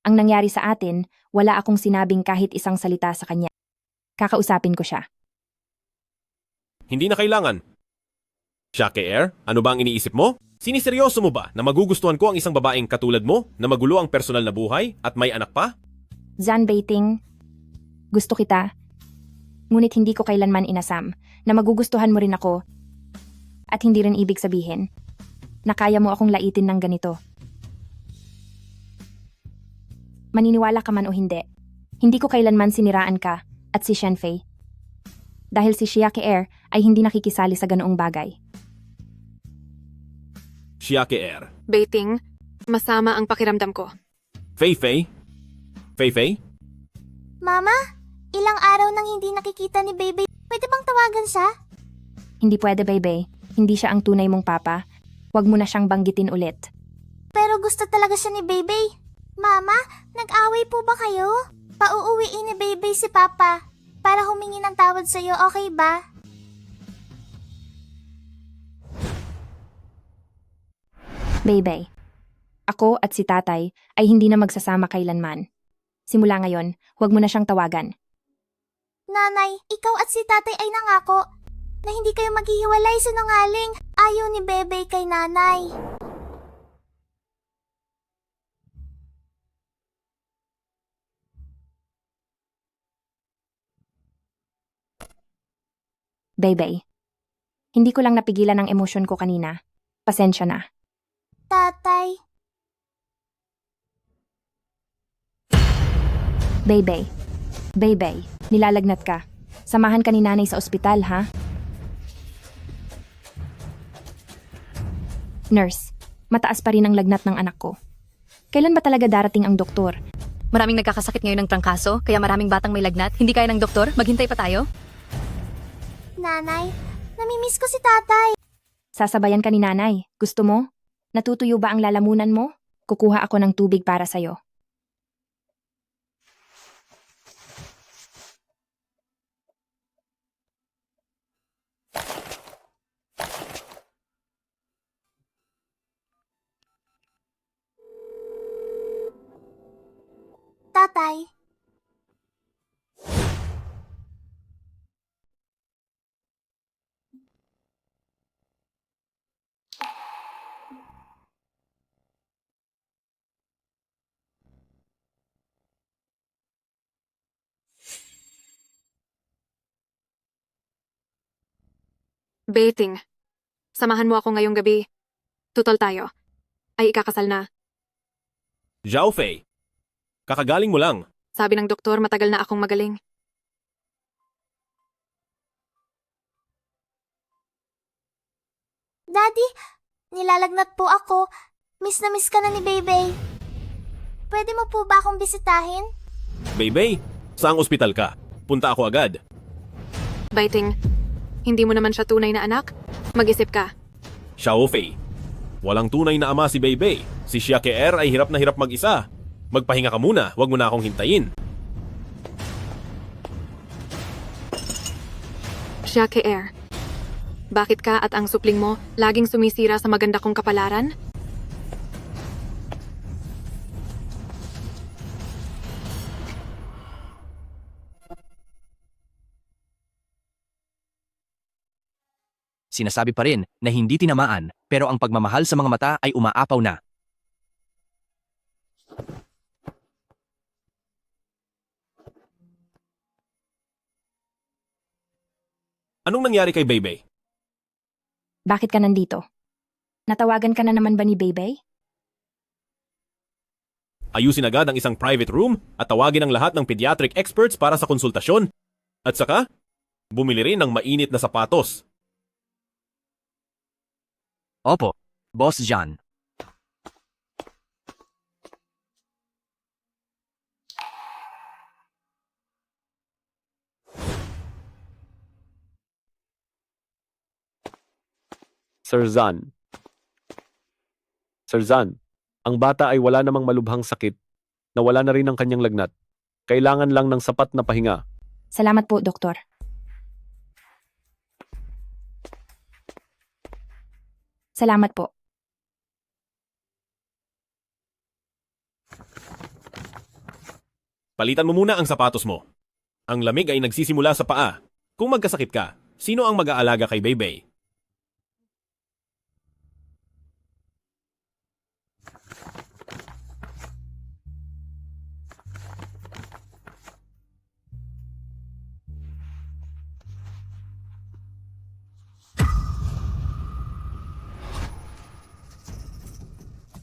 Ang nangyari sa atin, wala akong sinabing kahit isang salita sa kanya. Kakausapin ko siya. Hindi na kailangan. Shake Air, ano ba ang iniisip mo? Siniseryoso mo ba na magugustuhan ko ang isang babaeng katulad mo na magulo ang personal na buhay at may anak pa? Zan Baiting, gusto kita. Ngunit hindi ko kailanman inasam na magugustuhan mo rin ako at hindi rin ibig sabihin na kaya mo akong laitin ng ganito. Maniniwala ka man o hindi, hindi ko kailanman siniraan ka at si Shenfei. Dahil si Shake Air ay hindi nakikisali sa ganoong bagay. Shake Air. Baiting, masama ang pakiramdam ko. Fei-Fei? Fei-Fei? Mama, ilang araw nang hindi nakikita ni Bebe. Pwede bang tawagan siya? Hindi pwede, Bebe. Hindi siya ang tunay mong papa. Huwag mo na siyang banggitin ulit. Pero gusto talaga siya ni Bebe. Mama, nag-away po ba kayo? Pauuwiin ni Bebe si Papa para humingi ng tawad sa'yo, okay ba? Bebe, ako at si tatay ay hindi na magsasama kailanman. Simula ngayon, huwag mo na siyang tawagan. Nanay, ikaw at si tatay ay nangako na hindi kayo maghihiwalay, sinungaling. Ayaw ni Bebe kay nanay. Bebe, Hindi ko lang napigilan ang emosyon ko kanina. Pasensya na. Tatay, Baybay. Baybay, nilalagnat ka. Samahan ka ni nanay sa ospital, ha? Nurse, mataas pa rin ang lagnat ng anak ko. Kailan ba talaga darating ang doktor? Maraming nagkakasakit ngayon ng trangkaso, kaya maraming batang may lagnat. Hindi kaya ng doktor? Maghintay pa tayo? nanay, namimiss ko si tatay. Sasabayan ka ni nanay. Gusto mo? Natutuyo ba ang lalamunan mo? Kukuha ako ng tubig para sa'yo. Tatay, Baiting. Samahan mo ako ngayong gabi. Tutol tayo. Ay ikakasal na. Zhao Fei, kakagaling mo lang. Sabi ng doktor, matagal na akong magaling. Daddy, nilalagnat po ako. Miss na miss ka na ni Baybay. Pwede mo po ba akong bisitahin? Baybay, saang ospital ka? Punta ako agad. Baiting. Hindi mo naman siya tunay na anak? Mag-isip ka. Xiao Fei, walang tunay na ama si Baybay. Si Xia Keer ay hirap na hirap mag-isa. Magpahinga ka muna, wag mo na akong hintayin. Xia Keer. Bakit ka at ang supling mo laging sumisira sa maganda kong kapalaran? Sinasabi pa rin na hindi tinamaan, pero ang pagmamahal sa mga mata ay umaapaw na. Anong nangyari kay Baybay? Bakit ka nandito? Natawagan ka na naman ba ni Baybay? Ayusin agad ang isang private room at tawagin ang lahat ng pediatric experts para sa konsultasyon. At saka, bumili rin ng mainit na sapatos. Opo, Boss John. Sir Zan. Sir Zan, ang bata ay wala namang malubhang sakit, na wala na rin ang kanyang lagnat. Kailangan lang ng sapat na pahinga. Salamat po, Doktor. Salamat po. Palitan mo muna ang sapatos mo. Ang lamig ay nagsisimula sa paa. Kung magkasakit ka, sino ang mag-aalaga kay Baybay?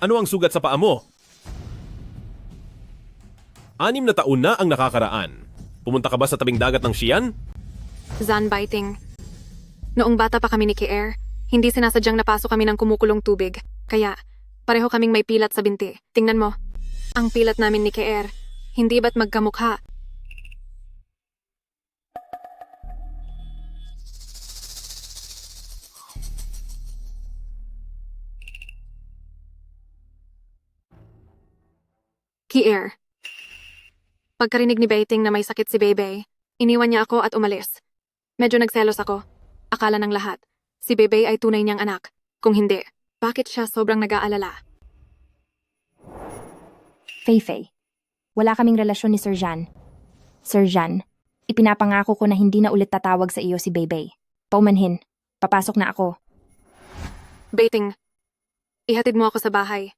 Ano ang sugat sa paa mo? 6 na taon na ang nakakaraan. Pumunta ka ba sa tabing dagat ng Xi'an? Zan Baiting. Noong bata pa kami ni Keer, hindi sinasadyang napasok kami ng kumukulong tubig. Kaya, pareho kaming may pilat sa binti. Tingnan mo. Ang pilat namin ni Keer. Hindi ba't magkamukha? Keer. Pagkarinig ni Baiting na may sakit si Baybay, iniwan niya ako at umalis. Medyo nagselos ako. Akala ng lahat, si Baybay ay tunay niyang anak. Kung hindi, bakit siya sobrang nag-aalala? Fei-Fei, wala kaming relasyon ni Sir Jan. Sir Jan, ipinapangako ko na hindi na ulit tatawag sa iyo si Baybay. Paumanhin, papasok na ako. Baiting, ihatid mo ako sa bahay.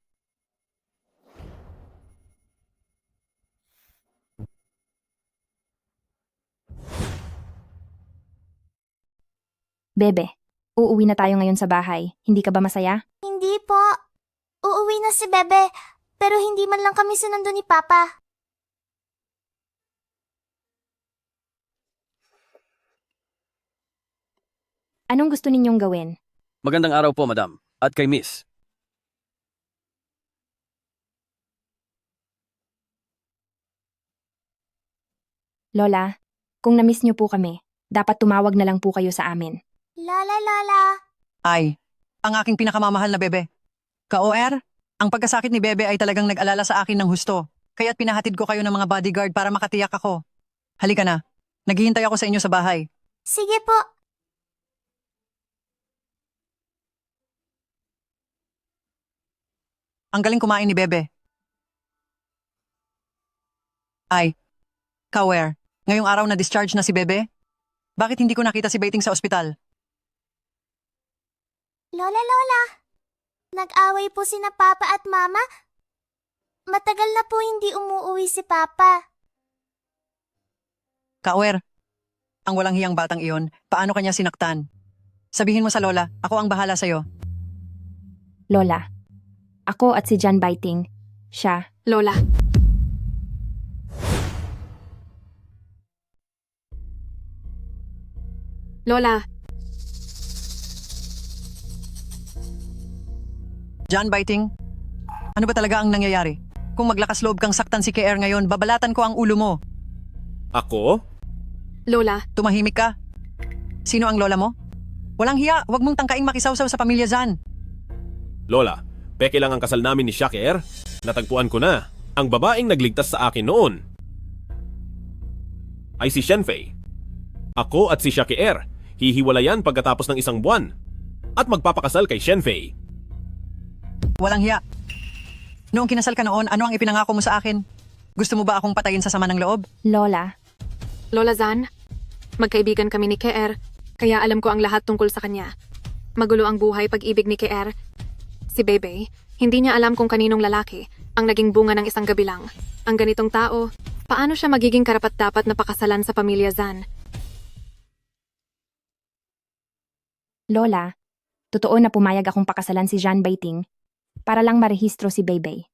Bebe, Uuwi na tayo ngayon sa bahay. Hindi ka ba masaya? Hindi po. Uuwi na si Bebe, pero hindi man lang kami sinundo ni Papa. Anong gusto ninyong gawin? Magandang araw po, madam. At kay miss. Lola, kung na-miss niyo po kami, dapat tumawag na lang po kayo sa amin. Lola. Ay, ang aking pinakamamahal na bebe. Ka-OR, ang pagkasakit ni bebe ay talagang nag-alala sa akin ng husto. Kaya't pinahatid ko kayo ng mga bodyguard para makatiyak ako. Halika na. Naghihintay ako sa inyo sa bahay. Sige po. Ang galing kumain ni bebe. Ay, Ka-OR, ngayong araw na discharge na si bebe? Bakit hindi ko nakita si Baiting sa ospital? Lola. Nag-away po sina Papa at Mama. Matagal na po hindi umuuwi si Papa. Ka-OR, ang walang hiyang batang iyon, paano kanya sinaktan? Sabihin mo sa Lola, ako ang bahala sa'yo. Lola, ako at si John Baiting, siya. Lola. Lola, John Baiting, ano ba talaga ang nangyayari? Kung maglakas loob kang saktan si KR ngayon, babalatan ko ang ulo mo. Ako? Lola. Tumahimik ka. Sino ang lola mo? Walang hiya, huwag mong tangkaing makisawsaw sa pamilya Zan. Lola, peke lang ang kasal namin ni Shaker. Natagpuan ko na. Ang babaeng nagligtas sa akin noon ay si Shenfei. Ako at si Shaker hihiwalayan pagkatapos ng isang buwan at magpapakasal kay Shenfei. Walang hiya. Noong kinasal ka noon, ano ang ipinangako mo sa akin? Gusto mo ba akong patayin sa sama ng loob? Lola. Lola Zan, magkaibigan kami ni KR, kaya alam ko ang lahat tungkol sa kanya. Magulo ang buhay pag-ibig ni KR. Si Bebe, hindi niya alam kung kaninong lalaki ang naging bunga ng isang gabi lang. Ang ganitong tao, paano siya magiging karapat-dapat na pakasalan sa pamilya Zan? Lola, totoo na pumayag akong pakasalan si John Baiting para lang marehistro si Bebe.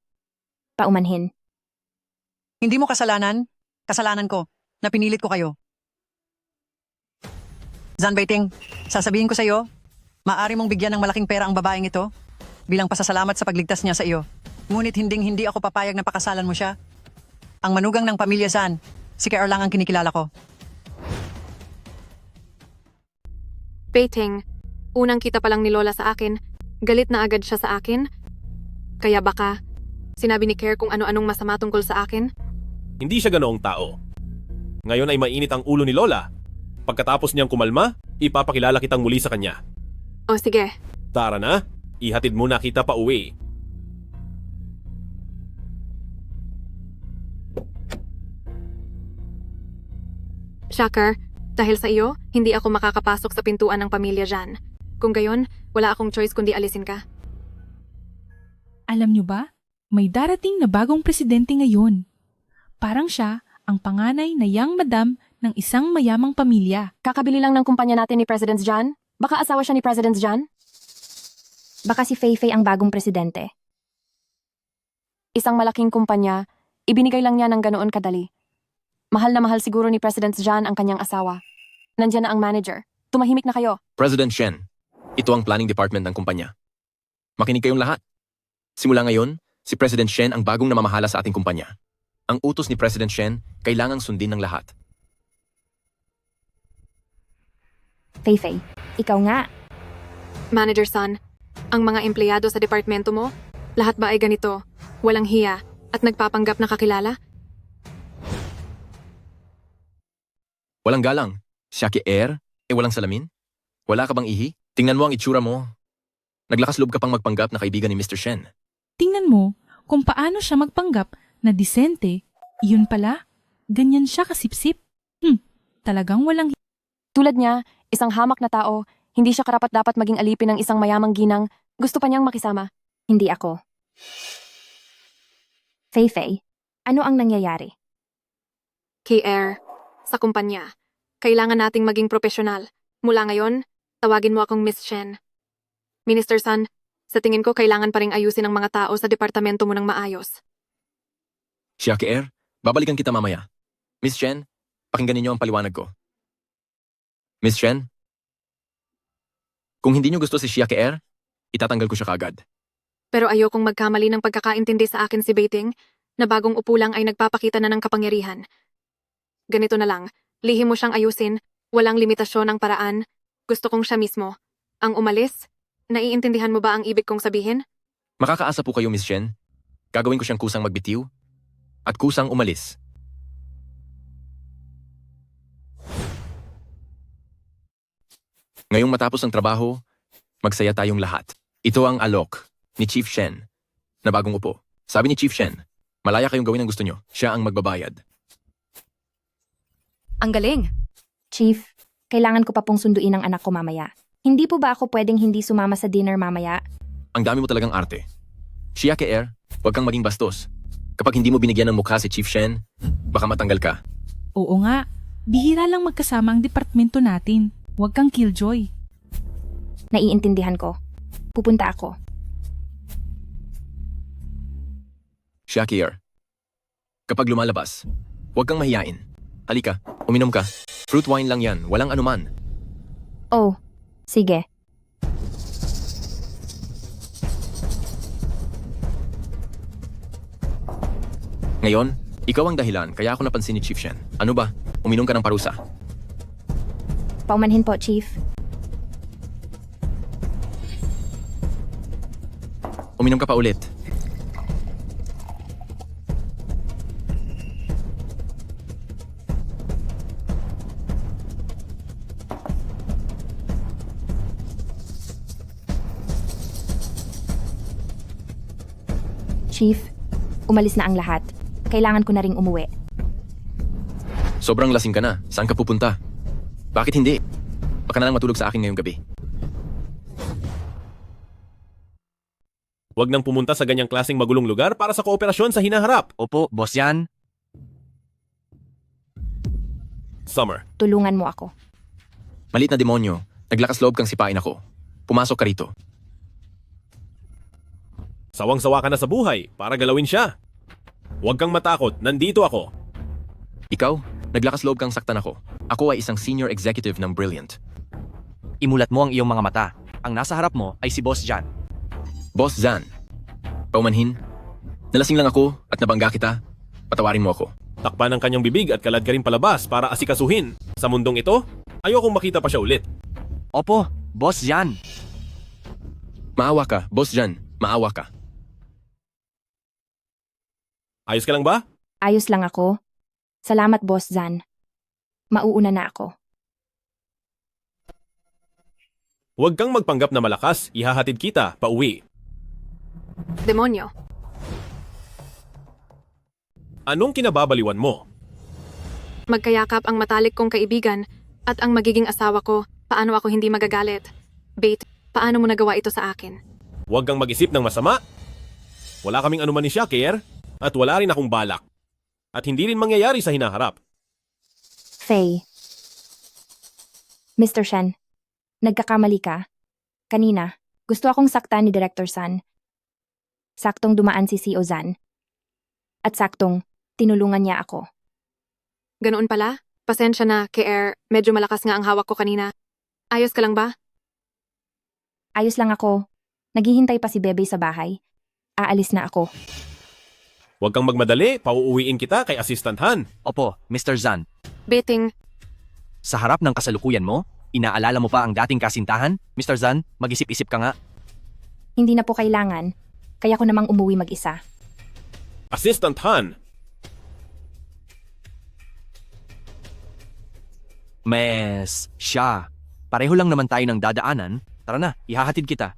Paumanhin. Hindi mo kasalanan? Kasalanan ko, na pinilit ko kayo. Zan Baiting, sasabihin ko sa iyo, maaari mong bigyan ng malaking pera ang babaeng ito bilang pasasalamat sa pagligtas niya sa iyo. Ngunit hindi ako papayag na pakasalan mo siya. Ang manugang ng pamilya Zan, si KR lang ang kinikilala ko. Baiting, unang kita pa lang ni Lola sa akin, galit na agad siya sa akin. Kaya baka, sinabi ni Care kung ano-anong masama tungkol sa akin? Hindi siya ganoong tao. Ngayon ay mainit ang ulo ni Lola. Pagkatapos niyang kumalma, ipapakilala kitang muli sa kanya. O sige. Tara na, ihatid muna kita pa uwi. Shaker, dahil sa iyo, hindi ako makakapasok sa pintuan ng pamilya Jan. Kung gayon, wala akong choice kundi alisin ka. Alam niyo ba, may darating na bagong presidente ngayon. Parang siya ang panganay na young madam ng isang mayamang pamilya. Kakabili lang ng kumpanya natin ni President Jan? Baka asawa siya ni President Jan? Baka si Feifei ang bagong presidente. Isang malaking kumpanya, ibinigay lang niya ng ganoon kadali. Mahal na mahal siguro ni President Jan ang kanyang asawa. Nandiyan na ang manager. Tumahimik na kayo. President Shen, ito ang planning department ng kumpanya. Makinig kayong lahat. Simula ngayon, si President Shen ang bagong namamahala sa ating kumpanya. Ang utos ni President Shen, kailangang sundin ng lahat. Feifei, ikaw nga. Manager Son, ang mga empleyado sa departamento mo, lahat ba ay ganito, walang hiya, at nagpapanggap na kakilala? Walang galang. Siya ki Air, walang salamin. Wala ka bang ihi? Tingnan mo ang itsura mo. Naglakas loob ka pang magpanggap na kaibigan ni Mr. Shen. Tingnan mo kung paano siya magpanggap na disente. Yun pala, ganyan siya kasipsip. Talagang walang... Tulad niya, isang hamak na tao, hindi siya karapat-dapat maging alipin ng isang mayamang ginang, gusto pa niyang makisama. Hindi ako. Feifei, ano ang nangyayari? KR, sa kumpanya, kailangan nating maging profesional. Mula ngayon, Tawagin mo akong Miss Shen. Minister Sun, sa tingin ko kailangan pa ring ayusin ang mga tao sa departamento mo ng maayos. Siya, Kier, babalikan kita mamaya. Miss Chen, pakinggan ninyo ang paliwanag ko. Miss Chen, kung hindi nyo gusto si Xia Kier, itatanggal ko siya kaagad. Pero ayokong magkamali ng pagkakaintindi sa akin si Beiting na bagong upo lang ay nagpapakita na ng kapangyarihan. Ganito na lang, lihim mo siyang ayusin, walang limitasyon ang paraan. Gusto kong siya mismo. Ang umalis? Naiintindihan mo ba ang ibig kong sabihin? Makakaasa po kayo, Miss Chen. Gagawin ko siyang kusang magbitiw at kusang umalis. Ngayong matapos ang trabaho, magsaya tayong lahat. Ito ang alok ni Chief Shen na bagong upo. Sabi ni Chief Shen, malaya kayong gawin ang gusto nyo. Siya ang magbabayad. Ang galing! Chief, kailangan ko pa pong sunduin ang anak ko mamaya. Hindi po ba ako pwedeng hindi sumama sa dinner mamaya? Ang dami mo talagang arte. Xia Kier, huwag kang maging bastos. Kapag hindi mo binigyan ng mukha si Chief Shen, baka matanggal ka. Oo nga, bihira lang magkasama ang departamento natin. Huwag kang killjoy. Naiintindihan ko. Pupunta ako. Xia Kier, kapag lumalabas, huwag kang mahiyain. Halika, uminom ka. Fruit wine lang yan, walang anuman. Oh, sige. Ngayon, ikaw ang dahilan kaya ako napansin ni Chief Shen. Ano ba? Uminom ka ng parusa. Paumanhin po, Chief. Uminom ka pa ulit. Chief, umalis na ang lahat. Kailangan ko na ring umuwi. Sobrang lasing ka na. Saan ka pupunta? Bakit hindi? Baka na lang matulog sa akin ngayong gabi. Huwag nang pumunta sa ganyang klaseng magulong lugar para sa kooperasyon sa hinaharap. Opo, boss yan. Summer. Tulungan mo ako. Malit na demonyo. Naglakas loob kang sipain ako. Pumasok ka rito. Sawang-sawa ka na sa buhay para galawin siya. Huwag kang matakot, nandito ako. Ikaw, naglakas loob kang saktan ako. Ako ay isang senior executive ng Brilliant. Imulat mo ang iyong mga mata. Ang nasa harap mo ay si Boss Jan. Boss Zan, paumanhin. Nalasing lang ako at nabangga kita. Patawarin mo ako. Takpan ang kanyang bibig at kalad ka rin palabas para asikasuhin. Sa mundong ito, ayokong makita pa siya ulit. Opo, Boss Jan. Maawa ka, Boss Jan. Maawa ka. Ayos ka lang ba? Ayos lang ako. Salamat, Boss Zan. Mauuna na ako. Huwag kang magpanggap na malakas, ihahatid kita pauwi. Demonyo. Anong kinababaliwan mo? Magkayakap ang matalik kong kaibigan at ang magiging asawa ko, paano ako hindi magagalit? Bait, paano mo nagawa ito sa akin? Huwag kang mag-isip ng masama. Wala kaming anuman ni Xia Kier at wala rin akong balak. At hindi rin mangyayari sa hinaharap. Faye. Mr. Shen, nagkakamali ka. Kanina, gusto akong saktan ni Director San. Saktong dumaan si CEO Zan. At saktong, tinulungan niya ako. Ganoon pala? Pasensya na, Kier. Medyo malakas nga ang hawak ko kanina. Ayos ka lang ba? Ayos lang ako. Naghihintay pa si Bebe sa bahay. Aalis na ako. Huwag kang magmadali, pauuwiin kita kay Assistant Han. Opo, Mr. Zan. Beting. Sa harap ng kasalukuyan mo, inaalala mo pa ang dating kasintahan? Mr. Zan, mag-isip-isip ka nga. Hindi na po kailangan. Kaya ko namang umuwi mag-isa. Assistant Han! Mes, siya. Pareho lang naman tayo ng dadaanan. Tara na, ihahatid kita.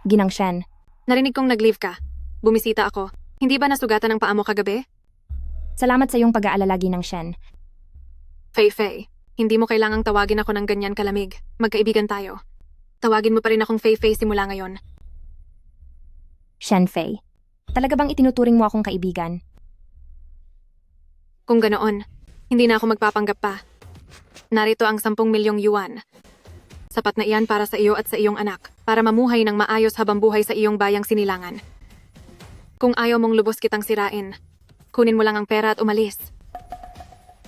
Ginang Shen. Narinig kong nag-leave ka. Bumisita ako. Hindi ba nasugatan ang paa mo kagabi? Salamat sa iyong pag-aalala, Ginang Shen. Fei, hindi mo kailangang tawagin ako ng ganyan kalamig. Magkaibigan tayo. Tawagin mo pa rin akong Fei simula ngayon. Shen Fei. Talaga bang itinuturing mo akong kaibigan? Kung ganoon, hindi na ako magpapanggap pa. Narito ang 10 milyong yuan. Sapat na iyan para sa iyo at sa iyong anak, para mamuhay ng maayos habang buhay sa iyong bayang sinilangan. Kung ayaw mong lubos kitang sirain, kunin mo lang ang pera at umalis.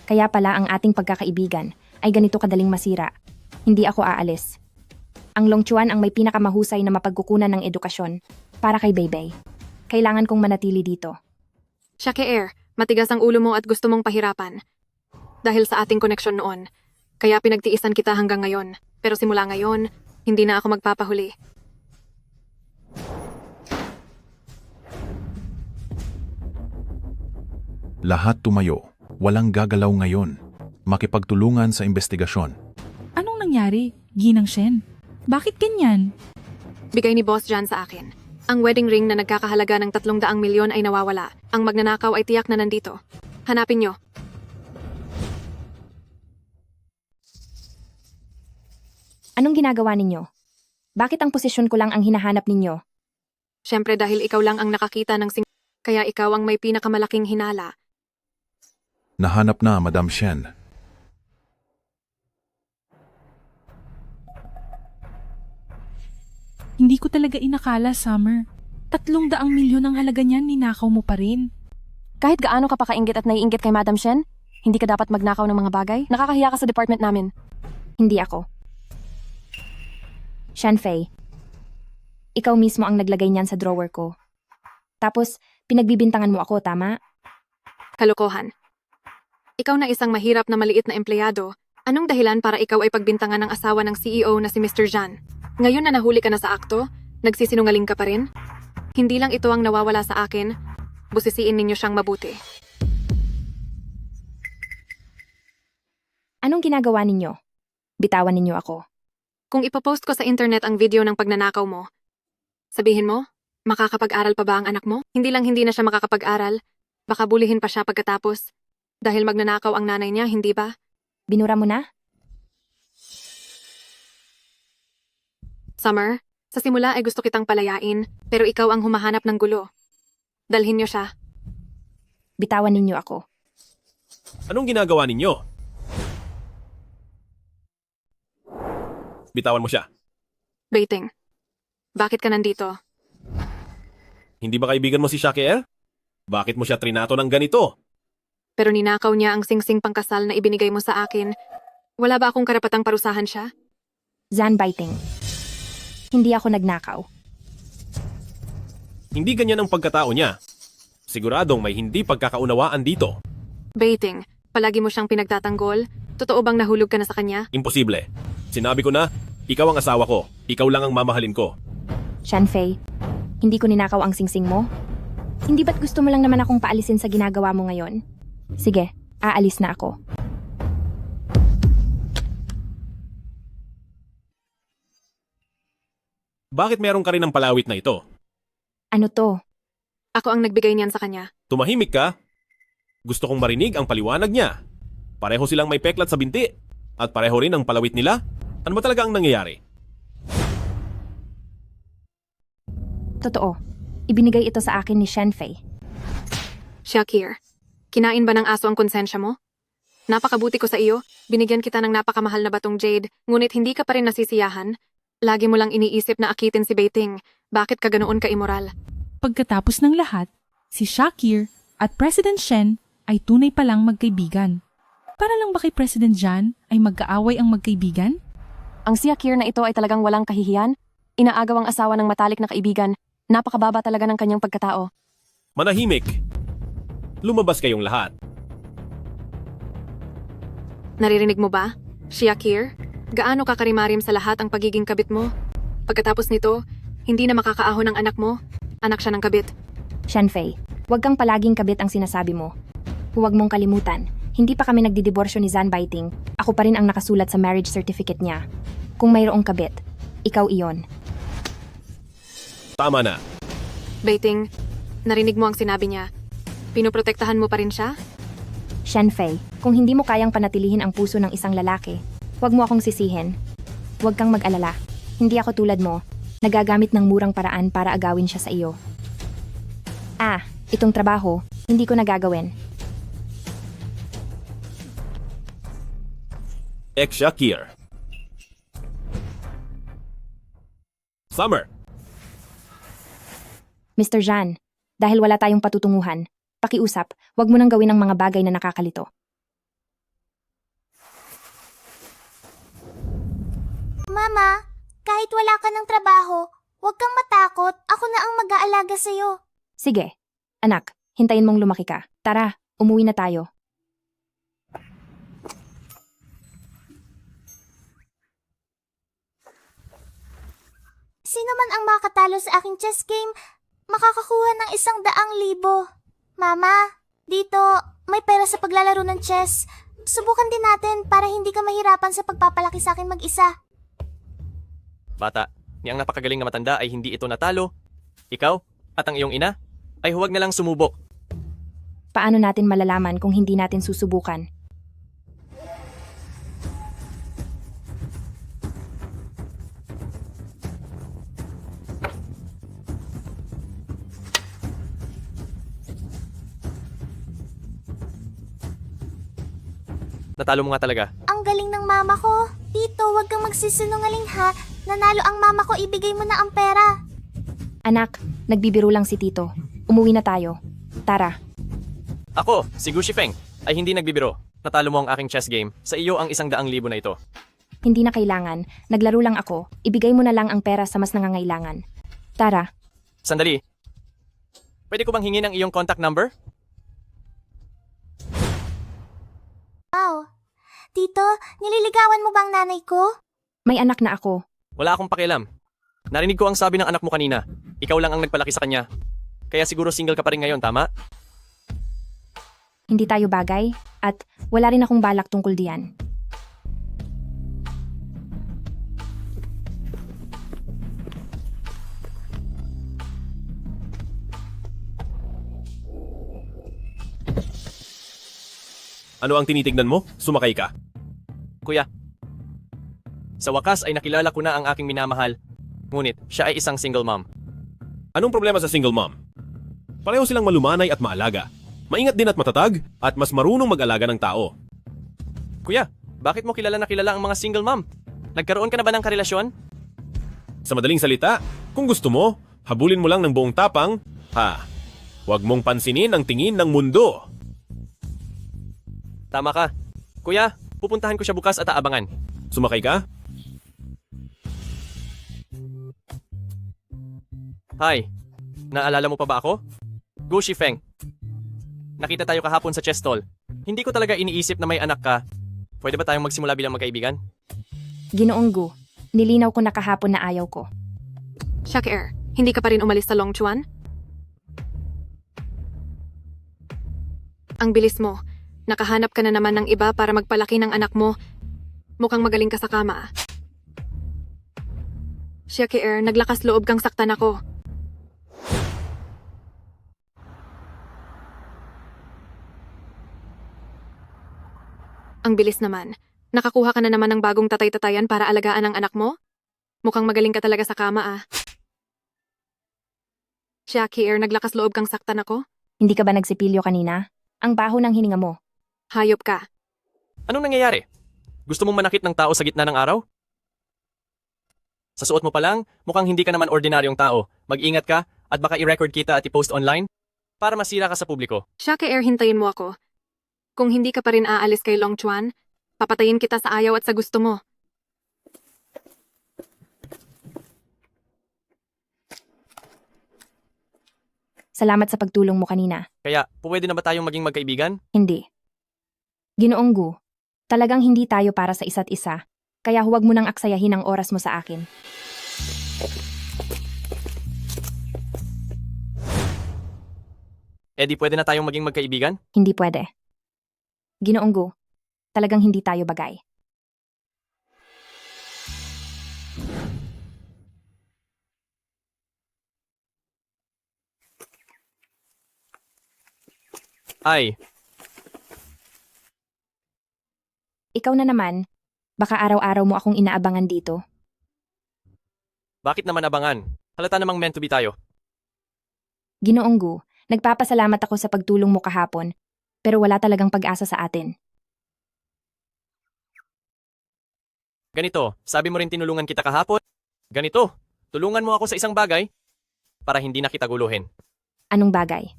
Kaya pala ang ating pagkakaibigan ay ganito kadaling masira. Hindi ako aalis. Ang Longchuan ang may pinakamahusay na mapagkukunan ng edukasyon para kay Beibei. Kailangan kong manatili dito. Shake Air, matigas ang ulo mo at gusto mong pahirapan. Dahil sa ating koneksyon noon, kaya pinagtiisan kita hanggang ngayon. Pero simula ngayon, hindi na ako magpapahuli. Lahat tumayo. Walang gagalaw ngayon. Makipagtulungan sa investigasyon. Anong nangyari, Ginang Shen? Bakit ganyan? Bigay ni Boss Jan sa akin. Ang wedding ring na nagkakahalaga ng 300 milyon ay nawawala. Ang magnanakaw ay tiyak na nandito. Hanapin nyo. Anong ginagawa ninyo? Bakit ang posisyon ko lang ang hinahanap ninyo? Siyempre dahil ikaw lang ang nakakita ng kaya ikaw ang may pinakamalaking hinala. Nahanap na, Madam Shen. Hindi ko talaga inakala, Summer. 300 milyon ang halaga niyan, ninakaw mo pa rin. Kahit gaano ka pa kainggit at naiinggit kay Madam Shen, hindi ka dapat magnakaw ng mga bagay. Nakakahiya ka sa department namin. Hindi ako. Shanfei, ikaw mismo ang naglagay niyan sa drawer ko. Tapos, pinagbibintangan mo ako, tama? Kalokohan. Ikaw na isang mahirap na maliit na empleyado, anong dahilan para ikaw ay pagbintangan ng asawa ng CEO na si Mr. Jan? Ngayon na nahuli ka na sa akto, nagsisinungaling ka pa rin? Hindi lang ito ang nawawala sa akin, busisiin ninyo siyang mabuti. Anong ginagawa ninyo? Bitawan ninyo ako. Kung ipopost ko sa internet ang video ng pagnanakaw mo, sabihin mo, makakapag-aral pa ba ang anak mo? Hindi lang hindi na siya makakapag-aral, baka bulihin pa siya pagkatapos. Dahil magnanakaw ang nanay niya, hindi ba? Binura mo na? Summer, sa simula ay gusto kitang palayain, pero ikaw ang humahanap ng gulo. Dalhin niyo siya. Bitawan ninyo ako. Anong ginagawa ninyo? Bitawan mo siya. Baiting. Bakit ka nandito? Hindi ba kaibigan mo si Shake Air? Bakit mo siya trinato ng ganito? Pero ninakaw niya ang singsing pangkasal na ibinigay mo sa akin. Wala ba akong karapatang parusahan siya? Zan Baiting. Hindi ako nagnakaw. Hindi ganyan ang pagkatao niya. Siguradong may hindi pagkakaunawaan dito. Baiting, palagi mo siyang pinagtatanggol. Totoo bang nahulog ka na sa kanya? Imposible. Sinabi ko na, ikaw ang asawa ko. Ikaw lang ang mamahalin ko. Shanfei, hindi ko ninakaw ang singsing mo? Hindi ba't gusto mo lang naman akong paalisin sa ginagawa mo ngayon? Sige, aalis na ako. Bakit meron ka rin ng palawit na ito? Ano to? Ako ang nagbigay niyan sa kanya. Tumahimik ka? Gusto kong marinig ang paliwanag niya. Pareho silang may peklat sa binti. At pareho rin ang palawit nila. Ano ba talaga ang nangyayari? Totoo. Ibinigay ito sa akin ni Shanfei. Shakir, kinain ba ng aso ang konsensya mo? Napakabuti ko sa iyo, binigyan kita ng napakamahal na batong jade, ngunit hindi ka pa rin nasisiyahan. Lagi mo lang iniisip na akitin si Baiting. Bakit ka ganoon ka-immoral? Pagkatapos ng lahat, si Shakir at President Shen ay tunay palang magkaibigan. Para lang ba kay President Jan ay magkaaway ang magkaibigan? Ang si Shakir na ito ay talagang walang kahihiyan. Inaagaw ang asawa ng matalik na kaibigan. Napakababa talaga ng kanyang pagkatao. Manahimik! Lumabas kayong lahat. Naririnig mo ba? Shakir, gaano ka karimarim sa lahat ang pagiging kabit mo? Pagkatapos nito, hindi na makakaahon ang anak mo. Anak siya ng kabit. Shanfei, huwag kang palaging kabit ang sinasabi mo. Huwag mong kalimutan, hindi pa kami nagdidiborsyo ni Zan Baiting. Ako pa rin ang nakasulat sa marriage certificate niya. Kung mayroong kabit, ikaw iyon. Tama na. Baiting, narinig mo ang sinabi niya. Pinoprotektahan mo pa rin siya? Shanfei, kung hindi mo kayang panatilihin ang puso ng isang lalaki, huwag mo akong sisihin. Huwag kang mag-alala. Hindi ako tulad mo, nagagamit ng murang paraan para agawin siya sa iyo. Itong trabaho, hindi ko nagagawin. Shakir. Summer. Mr. Jan, dahil wala tayong patutunguhan, pakiusap, wag mo nang gawin ang mga bagay na nakakalito. Mama, kahit wala ka ng trabaho, huwag kang matakot. Ako na ang mag-aalaga sa'yo. Sige, anak, hintayin mong lumaki ka. Tara, umuwi na tayo. Sino man ang makatalo sa aking chess game, makakakuha ng 100,000. Mama, dito, may pera sa paglalaro ng chess. Subukan din natin para hindi ka mahirapan sa pagpapalaki sa akin mag-isa. Bata, niyang napakagaling na matanda ay hindi ito natalo. Ikaw at ang iyong ina ay huwag na lang sumubok. Paano natin malalaman kung hindi natin susubukan? Natalo mo nga talaga. Ang galing ng mama ko. Tito, huwag kang magsisinungaling ha. Nanalo ang mama ko, ibigay mo na ang pera. Anak, nagbibiro lang si Tito. Umuwi na tayo. Tara. Ako, si Gushi Feng, ay hindi nagbibiro. Natalo mo ang aking chess game. Sa iyo ang 100,000 na ito. Hindi na kailangan. Naglaro lang ako. Ibigay mo na lang ang pera sa mas nangangailangan. Tara. Sandali. Pwede ko bang hingin ang iyong contact number? Wow. Tito, nililigawan mo bang nanay ko? May anak na ako. Wala akong pakialam. Narinig ko ang sabi ng anak mo kanina. Ikaw lang ang nagpalaki sa kanya. Kaya siguro single ka pa rin ngayon, tama? Hindi tayo bagay at wala rin akong balak tungkol diyan. Ano ang tinitignan mo? Sumakay ka. Kuya, sa wakas ay nakilala ko na ang aking minamahal. Ngunit siya ay isang single mom. Anong problema sa single mom? Pareho silang malumanay at maalaga. Maingat din at matatag at mas marunong mag-alaga ng tao. Kuya, bakit mo kilala na kilala ang mga single mom? Nagkaroon ka na ba ng karelasyon? Sa madaling salita, kung gusto mo, habulin mo lang ng buong tapang, huwag mong pansinin ang tingin ng mundo. Tama ka. Kuya, pupuntahan ko siya bukas at aabangan. Sumakay ka? Hi, naalala mo pa ba ako? Gushi Feng. Nakita tayo kahapon sa chess stall. Hindi ko talaga iniisip na may anak ka. Pwede ba tayong magsimula bilang magkaibigan? Ginoong Gu, nilinaw ko na kahapon na ayaw ko. Shakir, hindi ka pa rin umalis sa Longchuan? Ang bilis mo. Nakahanap ka na naman ng iba para magpalaki ng anak mo. Mukhang magaling ka sa kama. Shakir, naglakas loob kang saktan ako. Ang bilis naman. Nakakuha ka na naman ng bagong tatay-tatayan para alagaan ang anak mo? Mukhang magaling ka talaga sa kama Shakir, naglakas loob kang saktan ako? Hindi ka ba nagsipilyo kanina? Ang baho ng hininga mo. Hayop ka. Anong nangyayari? Gusto mong manakit ng tao sa gitna ng araw? Sa suot mo pa lang, mukhang hindi ka naman ordinaryong tao. Mag-ingat ka at baka i-record kita at i-post online para masira ka sa publiko. Shakir, hintayin mo ako. Kung hindi ka pa rin aalis kay Longchuan, papatayin kita sa ayaw at sa gusto mo. Salamat sa pagtulong mo kanina. Kaya, pwede na ba tayong maging magkaibigan? Hindi. Ginoong Gu, talagang hindi tayo para sa isa't isa, kaya huwag mo nang aksayahin ang oras mo sa akin. Di pwede na tayong maging magkaibigan? Hindi pwede. Ginoong Gu, talagang hindi tayo bagay. Ay, Ikaw na naman, baka araw-araw mo akong inaabangan dito. bakit naman abangan? Halata namang meant to be tayo. Ginoong Gu, nagpapasalamat ako sa pagtulong mo kahapon, pero wala talagang pag-asa sa atin. Ganito, sabi mo rin tinulungan kita kahapon. Ganito, tulungan mo ako sa isang bagay para hindi na kita guluhin. Anong bagay?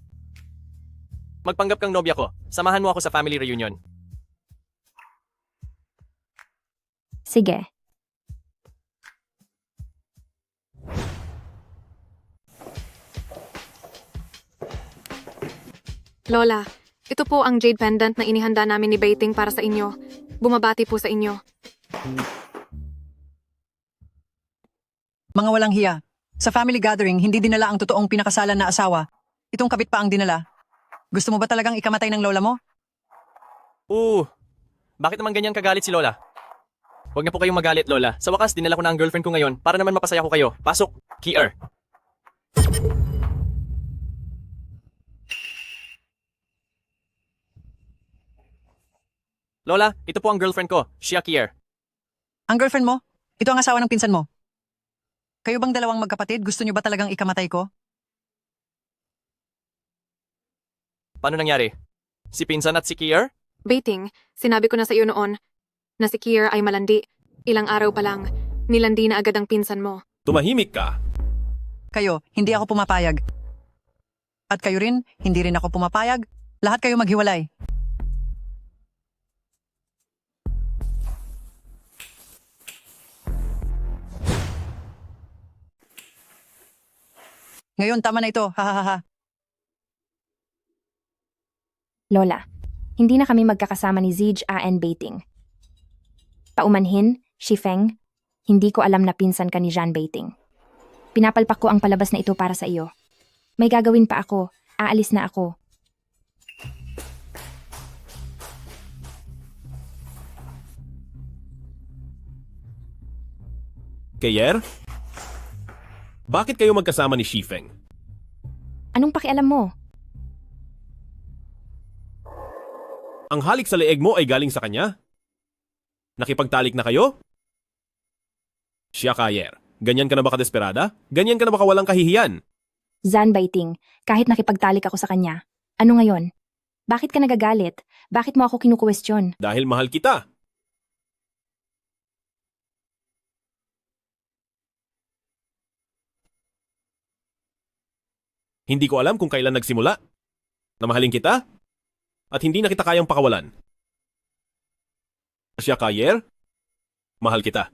Magpanggap kang nobya ko. Samahan mo ako sa family reunion. Sige. Lola, ito po ang jade pendant na inihanda namin ni Baiting para sa inyo. Bumabati po sa inyo. Mga walang hiya. Sa family gathering, hindi dinala ang totoong pinakasalan na asawa. Itong kabit pa ang dinala. Gusto mo ba talagang ikamatay ng lola mo? Bakit naman ganyan kagalit si Lola? Huwag na po kayong magalit, Lola. Sa wakas, dinala ko na ang girlfriend ko ngayon para naman mapasaya ko kayo. Pasok, Kier. Lola, ito po ang girlfriend ko, Shia Kier. Ang girlfriend mo? Ito ang asawa ng pinsan mo. Kayo bang dalawang magkapatid? Gusto niyo ba talagang ikamatay ko? Paano nangyari? Si pinsan at si Kier? Baiting, sinabi ko na sa iyo noon na si Kier ay malandi. Ilang araw pa lang, nilandi na agad ang pinsan mo. Tumahimik ka. Kayo, hindi ako pumapayag. At kayo rin, hindi rin ako pumapayag. Lahat kayo maghiwalay. Ngayon, tama na ito. Ha. Lola, hindi na kami magkakasama ni Zij and Baiting. Paumanhin, Shifeng, hindi ko alam na pinsan ka ni Jean Baiting. Pinapalpak ko ang palabas na ito para sa iyo. May gagawin pa ako. Aalis na ako. Kier? Bakit kayo magkasama ni Shifeng? Anong pakialam mo? Ang halik sa leeg mo ay galing sa kanya? Nakipagtalik na kayo? Siya, Kier. Ganyan ka na ba kadesperada? Ganyan ka na ba kawalang kahihiyan? Zan Baiting, kahit nakipagtalik ako sa kanya. Ano ngayon? Bakit ka nagagalit? Bakit mo ako kinukwestiyon? Dahil mahal kita. Hindi ko alam kung kailan nagsimula. Na mahalin kita? At hindi na kita kayang pakawalan. Siya, Kier? Mahal kita.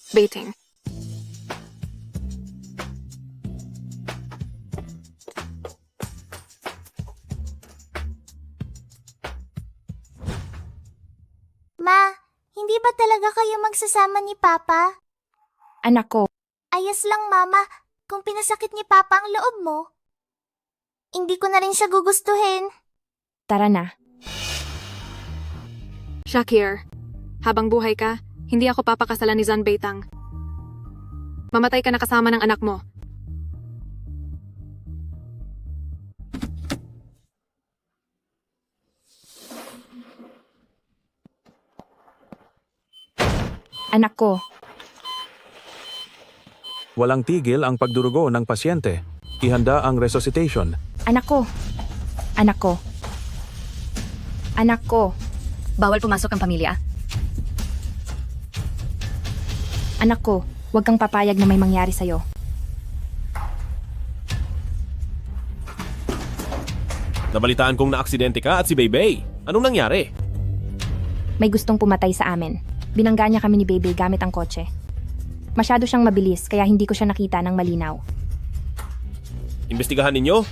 Baiting. Ma, hindi ba talaga kayo magsasama ni Papa? Anak ko, Ayos lang, Mama, kung pinasakit ni Papa ang loob mo. Hindi ko na rin siya gugustuhin. tara na. Shakir, habang buhay ka, hindi ako papakasalan ni Zan Beitang. Mamatay ka na kasama ng anak mo. Anak ko, Walang tigil ang pagdurugo ng pasyente. Ihanda ang resuscitation. anak ko, anak ko, anak ko. Bawal pumasok ang pamilya. Anak ko, huwag kang papayag na may mangyari sa'yo. Nabalitaan kong naaksidente ka at si Beybey. Anong nangyari? May gustong pumatay sa amin. Binangga niya kami ni Bebe gamit ang kotse. Masyado siyang mabilis kaya hindi ko siya nakita ng malinaw. Imbestigahan ninyo?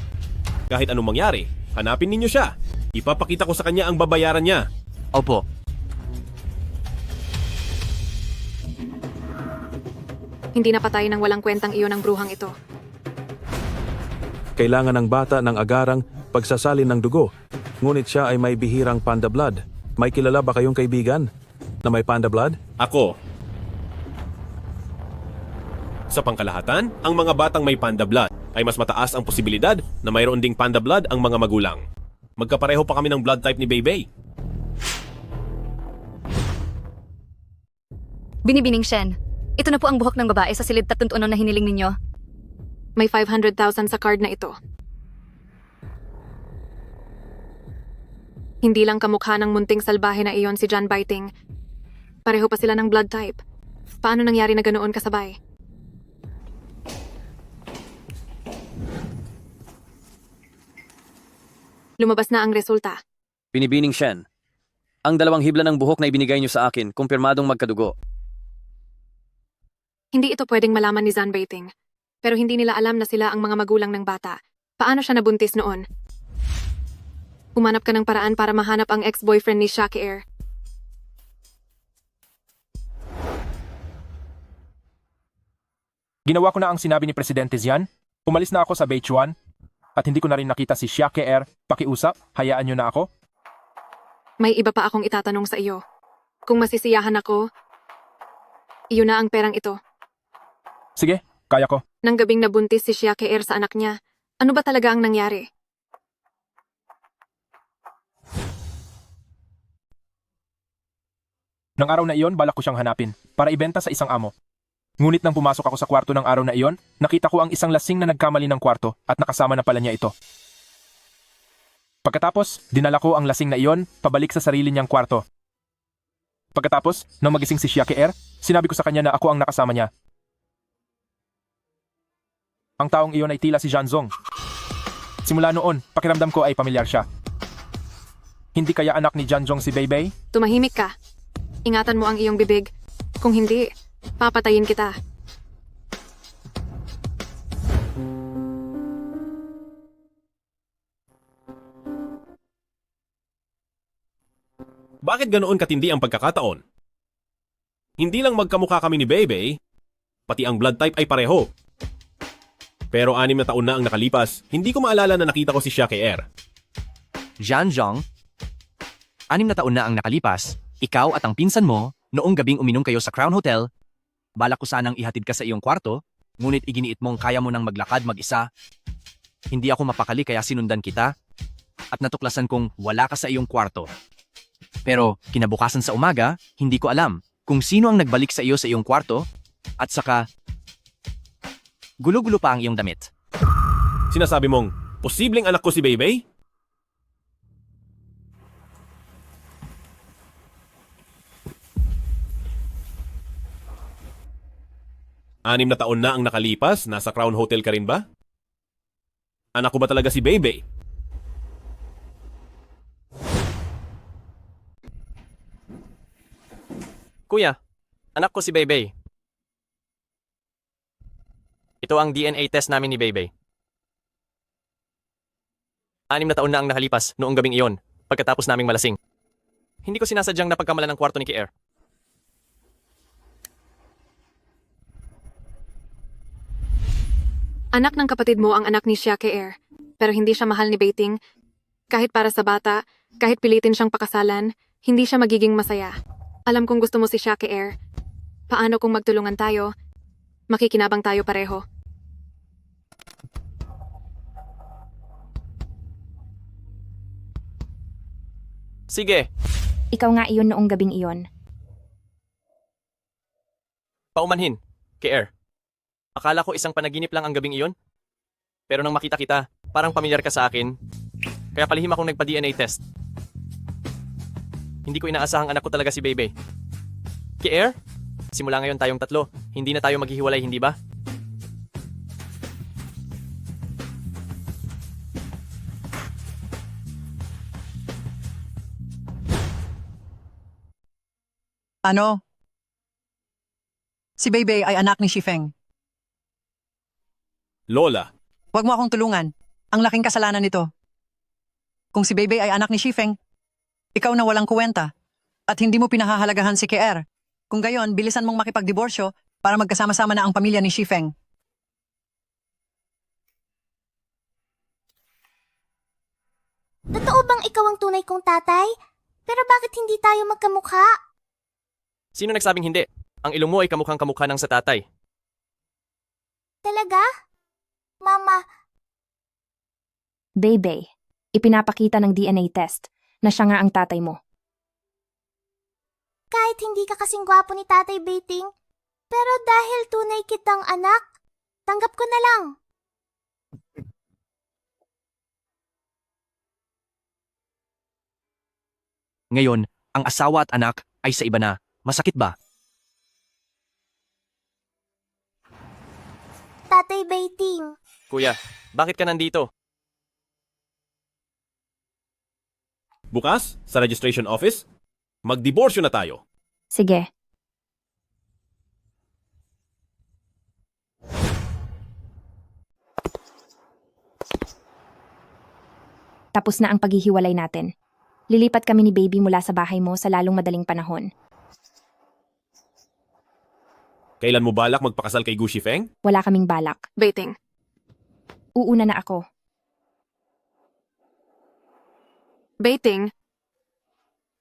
Kahit anong mangyari, hanapin ninyo siya. Ipapakita ko sa kanya ang babayaran niya. Opo. Hindi napatay ng walang kwentang iyon ang bruhang ito. Kailangan ng bata ng agarang pagsasalin ng dugo. Ngunit siya ay may bihirang panda blood. May kilala ba kayong kaibigan na may panda blood? Ako. Sa pangkalahatan, ang mga batang may panda blood ay mas mataas ang posibilidad na mayroon ding panda blood ang mga magulang. Magkapareho pa kami ng blood type ni Beybey. Binibining Shen, ito na po ang buhok ng babae sa silid 3 taon na hiniling ninyo. May 500,000 sa card na ito. Hindi lang kamukha ng munting salbahe na iyon si John Biting. Pareho pa sila ng blood type. Paano nangyari na ganoon kasabay? Lumabas na ang resulta. Binibining Shen. Ang dalawang hibla ng buhok na ibinigay niyo sa akin, kumpirmadong magkadugo. Hindi ito pwedeng malaman ni Zan Beiting. Pero hindi nila alam na sila ang mga magulang ng bata. Paano siya nabuntis noon? Umanap ka ng paraan para mahanap ang ex-boyfriend ni Shaki Air. Ginawa ko na ang sinabi ni Presidente Zian. Umalis na ako sa Beichuan. At hindi ko na rin nakita si Shaki Air. Pakiusap, hayaan niyo na ako. May iba pa akong itatanong sa iyo. Kung masisiyahan ako, iyon na ang perang ito. Sige, kaya ko. Nang gabing nabuntis si Shaki Air sa anak niya, ano ba talaga ang nangyari? Nang araw na iyon, balak ko siyang hanapin para ibenta sa isang amo. Ngunit nang pumasok ako sa kwarto ng araw na iyon, nakita ko ang isang lasing na nagkamali ng kwarto at nakasama na pala niya ito. Pagkatapos, dinala ko ang lasing na iyon pabalik sa sarili niyang kwarto. Pagkatapos, nang magising si Shaki Air, sinabi ko sa kanya na ako ang nakasama niya. Ang taong iyon ay tila si Janzong. Simula noon, pakiramdam ko ay pamilyar siya. Hindi kaya anak ni Janzong si Beibei? Tumahimik ka. Ingatan mo ang iyong bibig. Kung hindi, papatayin kita. Bakit ganoon katindi ang pagkakataon? Hindi lang magkamukha kami ni Bebe, pati ang blood type ay pareho. Pero 6 na taon na ang nakalipas, hindi ko maalala na nakita ko si Shaki Air. Janjong, 6 na taon na ang nakalipas, ikaw at ang pinsan mo, noong gabing uminom kayo sa Crown Hotel, balak ko sanang ihatid ka sa iyong kwarto, ngunit iginiit mong kaya mo nang maglakad mag-isa. Hindi ako mapakali kaya sinundan kita, at natuklasan kong wala ka sa iyong kwarto. Pero kinabukasan sa umaga, hindi ko alam kung sino ang nagbalik sa iyo sa iyong kwarto, at saka gulo-gulo pa ang iyong damit. Sinasabi mong, posibleng anak ko si Bebe? Anim na taon na ang nakalipas, nasa Crown Hotel ka rin ba? Anak ko ba talaga si Bebe? Kuya, anak ko si Bebe. Ito ang DNA test namin ni Bebe. 6 na taon na ang nakalipas noong gabing iyon, pagkatapos naming malasing. Hindi ko sinasadyang napagkamalan ng kwarto ni Kier. Anak ng kapatid mo ang anak ni Shaki Air, pero hindi siya mahal ni Beiting. Kahit para sa bata, kahit pilitin siyang pakasalan, hindi siya magiging masaya. Alam kong gusto mo si Shaki Air. Paano kung magtulungan tayo? Makikinabang tayo pareho. Sige, Ikaw nga iyon noong gabing iyon. paumanhin, Kier. Akala ko isang panaginip lang ang gabing iyon. Pero nang makita kita, parang pamilyar ka sa akin. Kaya palihim akong nagpa-DNA test. Hindi ko inaasahang anak ko talaga si Bebe. Kier, simula ngayon tayong tatlo. Hindi na tayo maghihiwalay, hindi ba? Ano? Si Beibei ay anak ni Shifeng. Lola, Huwag mo akong tulungan. Ang laking kasalanan nito. Kung si Beibei ay anak ni Shifeng, ikaw na walang kuwenta. At hindi mo pinahahalagahan si Kier. Kung gayon, bilisan mong makipagdiborsyo para magkasama-sama na ang pamilya ni Shifeng. Totoo bang ikaw ang tunay kong tatay? Pero bakit hindi tayo magkamukha? Sino nagsabing hindi? Ang ilong mo ay kamukhang kamukha ng sa tatay. Talaga? Mama, Bebe, ipinapakita ng DNA test na siya nga ang tatay mo. kahit hindi ka kasing gwapo ni Tatay Beiting, pero dahil tunay kitang anak, tanggap ko na lang. Ngayon, ang asawa at anak ay sa iba na. Masakit ba? Tatay Baiting. Kuya, bakit ka nandito? Bukas, sa registration office, magdiborsyo na tayo. Sige. Tapos na ang paghihiwalay natin. Lilipat kami ni baby mula sa bahay mo sa lalong madaling panahon. Kailan mo balak magpakasal kay Gu Shifeng? Wala kaming balak. Baiting. Uuna na ako. Baiting.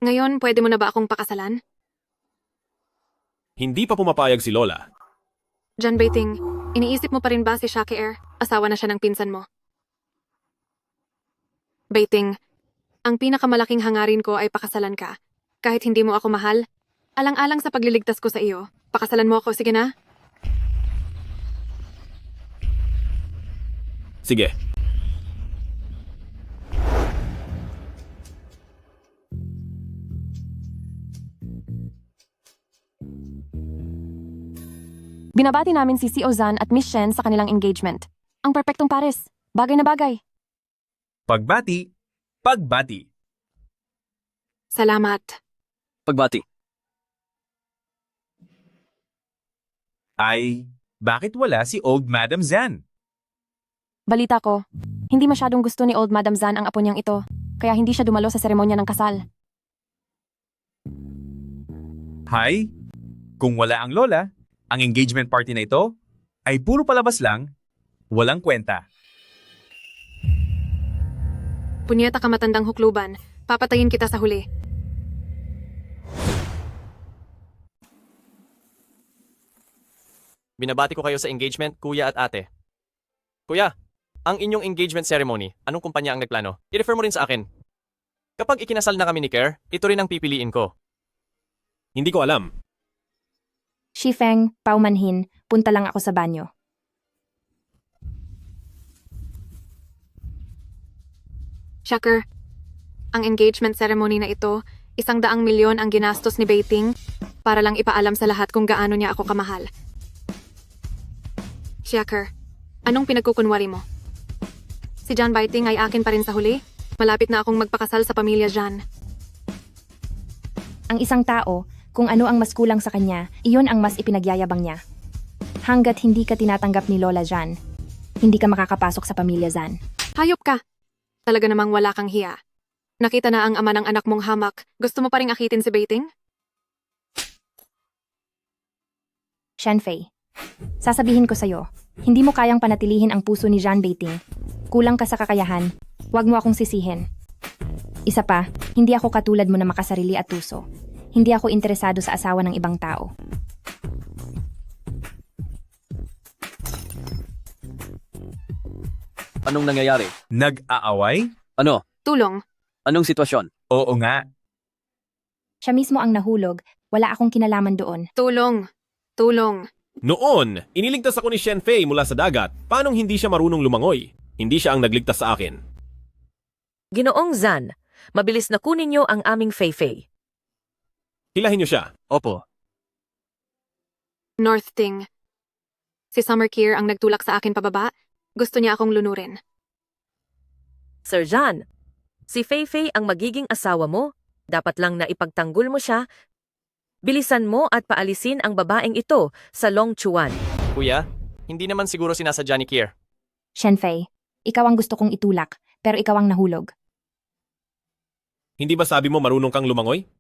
Ngayon, pwede mo na ba akong pakasalan? Hindi pa pumapayag si Lola. John Baiting, iniisip mo pa rin ba si Shakier? Asawa na siya ng pinsan mo. Baiting, ang pinakamalaking hangarin ko ay pakasalan ka. Kahit hindi mo ako mahal, alang-alang sa pagliligtas ko sa iyo. Pakasalan mo ako, sige na? Sige. Binabati namin si CEO Zan at Miss Shen sa kanilang engagement. Ang perpektong pares. Bagay na bagay. Pagbati. Pagbati. Salamat. Pagbati. Ay, bakit wala si Old Madam Zan? Balita ko, hindi masyadong gusto ni Old Madam Zan ang apo niyang ito, kaya hindi siya dumalo sa seremonya ng kasal. Hay, kung wala ang lola, ang engagement party na ito ay puro palabas lang, walang kwenta. Punyeta ka matandang hukluban. Papatayin kita sa huli. Binabati ko kayo sa engagement, kuya at ate. Kuya, ang inyong engagement ceremony, anong kumpanya ang nagplano? I-refer mo rin sa akin. Kapag ikinasal na kami ni Kerr, ito rin ang pipiliin ko. Hindi ko alam. Shifeng, paumanhin, punta lang ako sa banyo. Shaker, ang engagement ceremony na ito, 100,000,000 ang ginastos ni Baiting para lang ipaalam sa lahat kung gaano niya ako kamahal. Shaker, anong pinagkukunwari mo? Si John Baiting ay akin pa rin sa huli? Malapit na akong magpakasal sa pamilya John. Ang isang tao, kung ano ang mas kulang sa kanya, iyon ang mas ipinagyayabang niya. Hanggat hindi ka tinatanggap ni Lola Jan, hindi ka makakapasok sa pamilya Zan. Hayop ka! Talaga namang wala kang hiya. Nakita na ang ama ng anak mong hamak. Gusto mo pa ring akitin si Baiting? Shenfei, sasabihin ko sa'yo, hindi mo kayang panatilihin ang puso ni John Baiting. Kulang ka sa kakayahan, huwag mo akong sisihin. Isa pa, hindi ako katulad mo na makasarili at tuso. Hindi ako interesado sa asawa ng ibang tao. Anong nangyayari? Nag-aaway? Ano? Tulong. Anong sitwasyon? Oo nga. Siya mismo ang nahulog, wala akong kinalaman doon. Tulong. Tulong. Noon, iniligtas ako ni Shenfei mula sa dagat. Paanong hindi siya marunong lumangoy? Hindi siya ang nagligtas sa akin. Ginoong Zan, mabilis na kunin niyo ang aming Feifei. Hilahin niyo siya. Opo. North Ting. Si Summer Kier ang nagtulak sa akin pababa. Gusto niya akong lunurin. Sir John, si Feifei ang magiging asawa mo. Dapat lang na ipagtanggol mo siya. Bilisan mo at paalisin ang babaeng ito sa Longchuan. Kuya, hindi naman siguro sinasadya ni Kier. Shenfei, ikaw ang gusto kong itulak, pero ikaw ang nahulog. Hindi ba sabi mo marunong kang lumangoy?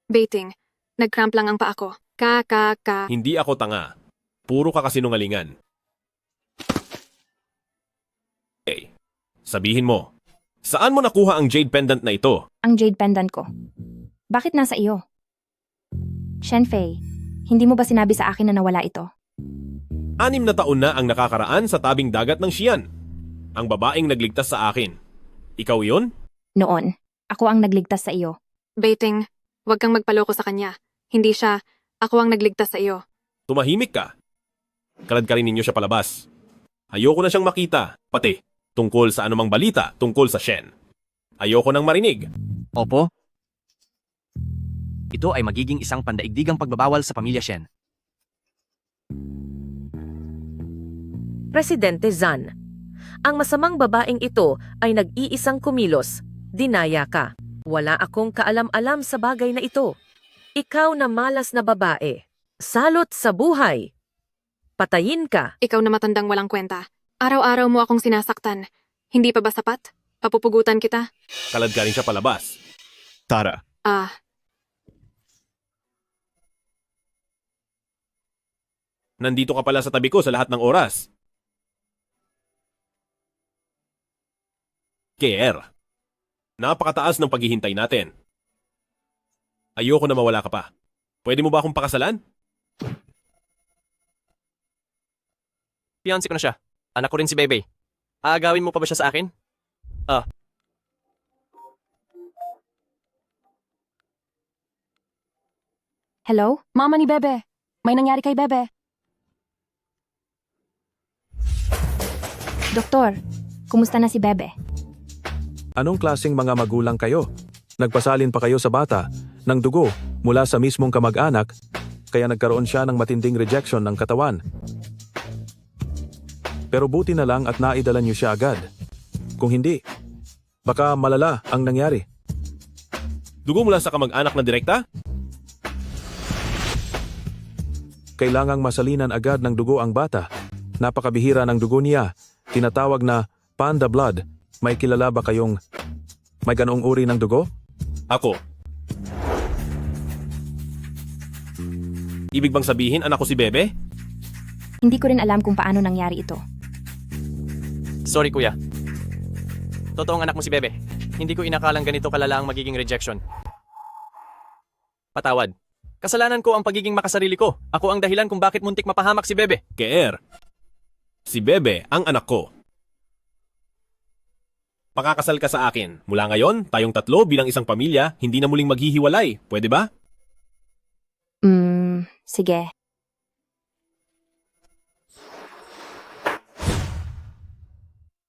Baiting. Nag-cramp lang ang paa ko. Hindi ako tanga. Puro ka kasinungalingan. Okay. Sabihin mo, saan mo nakuha ang jade pendant na ito? Ang jade pendant ko. Bakit nasa iyo? Shenfei, hindi mo ba sinabi sa akin na nawala ito? 6 na taon na ang nakakaraan sa tabing dagat ng Xi'an. Ang babaeng nagligtas sa akin. Ikaw yun? Noon, ako ang nagligtas sa iyo. Baiting, huwag kang magpaloko sa kanya. Hindi siya. Ako ang nagligtas sa iyo. Tumahimik ka. Kalad ka rin ninyo siya palabas. Ayoko na siyang makita, pati tungkol sa anumang balita tungkol sa Shen. Ayoko nang marinig. Opo. Ito ay magiging isang pandaigdigang pagbabawal sa pamilya Shen. Presidente Zan, ang masamang babaeng ito ay nag-iisang kumilos. Dinaya ka. Wala akong kaalam-alam sa bagay na ito. Ikaw na malas na babae. Salot sa buhay. Patayin ka. Ikaw na matandang walang kwenta. Araw-araw mo akong sinasaktan. Hindi pa ba sapat? Papupugutan kita? Kalad ka rin siya palabas. Tara. Nandito ka pala sa tabi ko sa lahat ng oras. Kier, napakataas ng paghihintay natin. Ayoko na mawala ka pa. Pwede mo ba akong pakasalan? Fiancé ko na siya. Anak ko rin si Bebe. Aagawin mo pa ba siya sa akin? Hello? Mama ni Bebe. May nangyari kay Bebe. Doktor, kumusta na si Bebe? Anong klaseng mga magulang kayo? Nagpasalin pa kayo sa bata ng dugo mula sa mismong kamag-anak, kaya nagkaroon siya ng matinding rejection ng katawan. Pero buti na lang at naidala niyo siya agad. Kung hindi, baka malala ang nangyari. Dugo mula sa kamag-anak na direkta? Kailangang masalinan agad ng dugo ang bata. Napakabihira ng dugo niya. Tinatawag na panda blood. May kilala ba kayong may ganoong uri ng dugo? Ako. Ibig bang sabihin anak ko si Bebe? Hindi ko rin alam kung paano nangyari ito. Sorry kuya. Totoong anak mo si Bebe. Hindi ko inakalang ganito kalala ang magiging rejection. Patawad. Kasalanan ko ang pagiging makasarili ko. Ako ang dahilan kung bakit muntik mapahamak si Bebe. Kier, si Bebe ang anak ko. Pakakasal ka sa akin. Mula ngayon, tayong tatlo bilang isang pamilya, hindi na muling maghihiwalay. Pwede ba? Sige.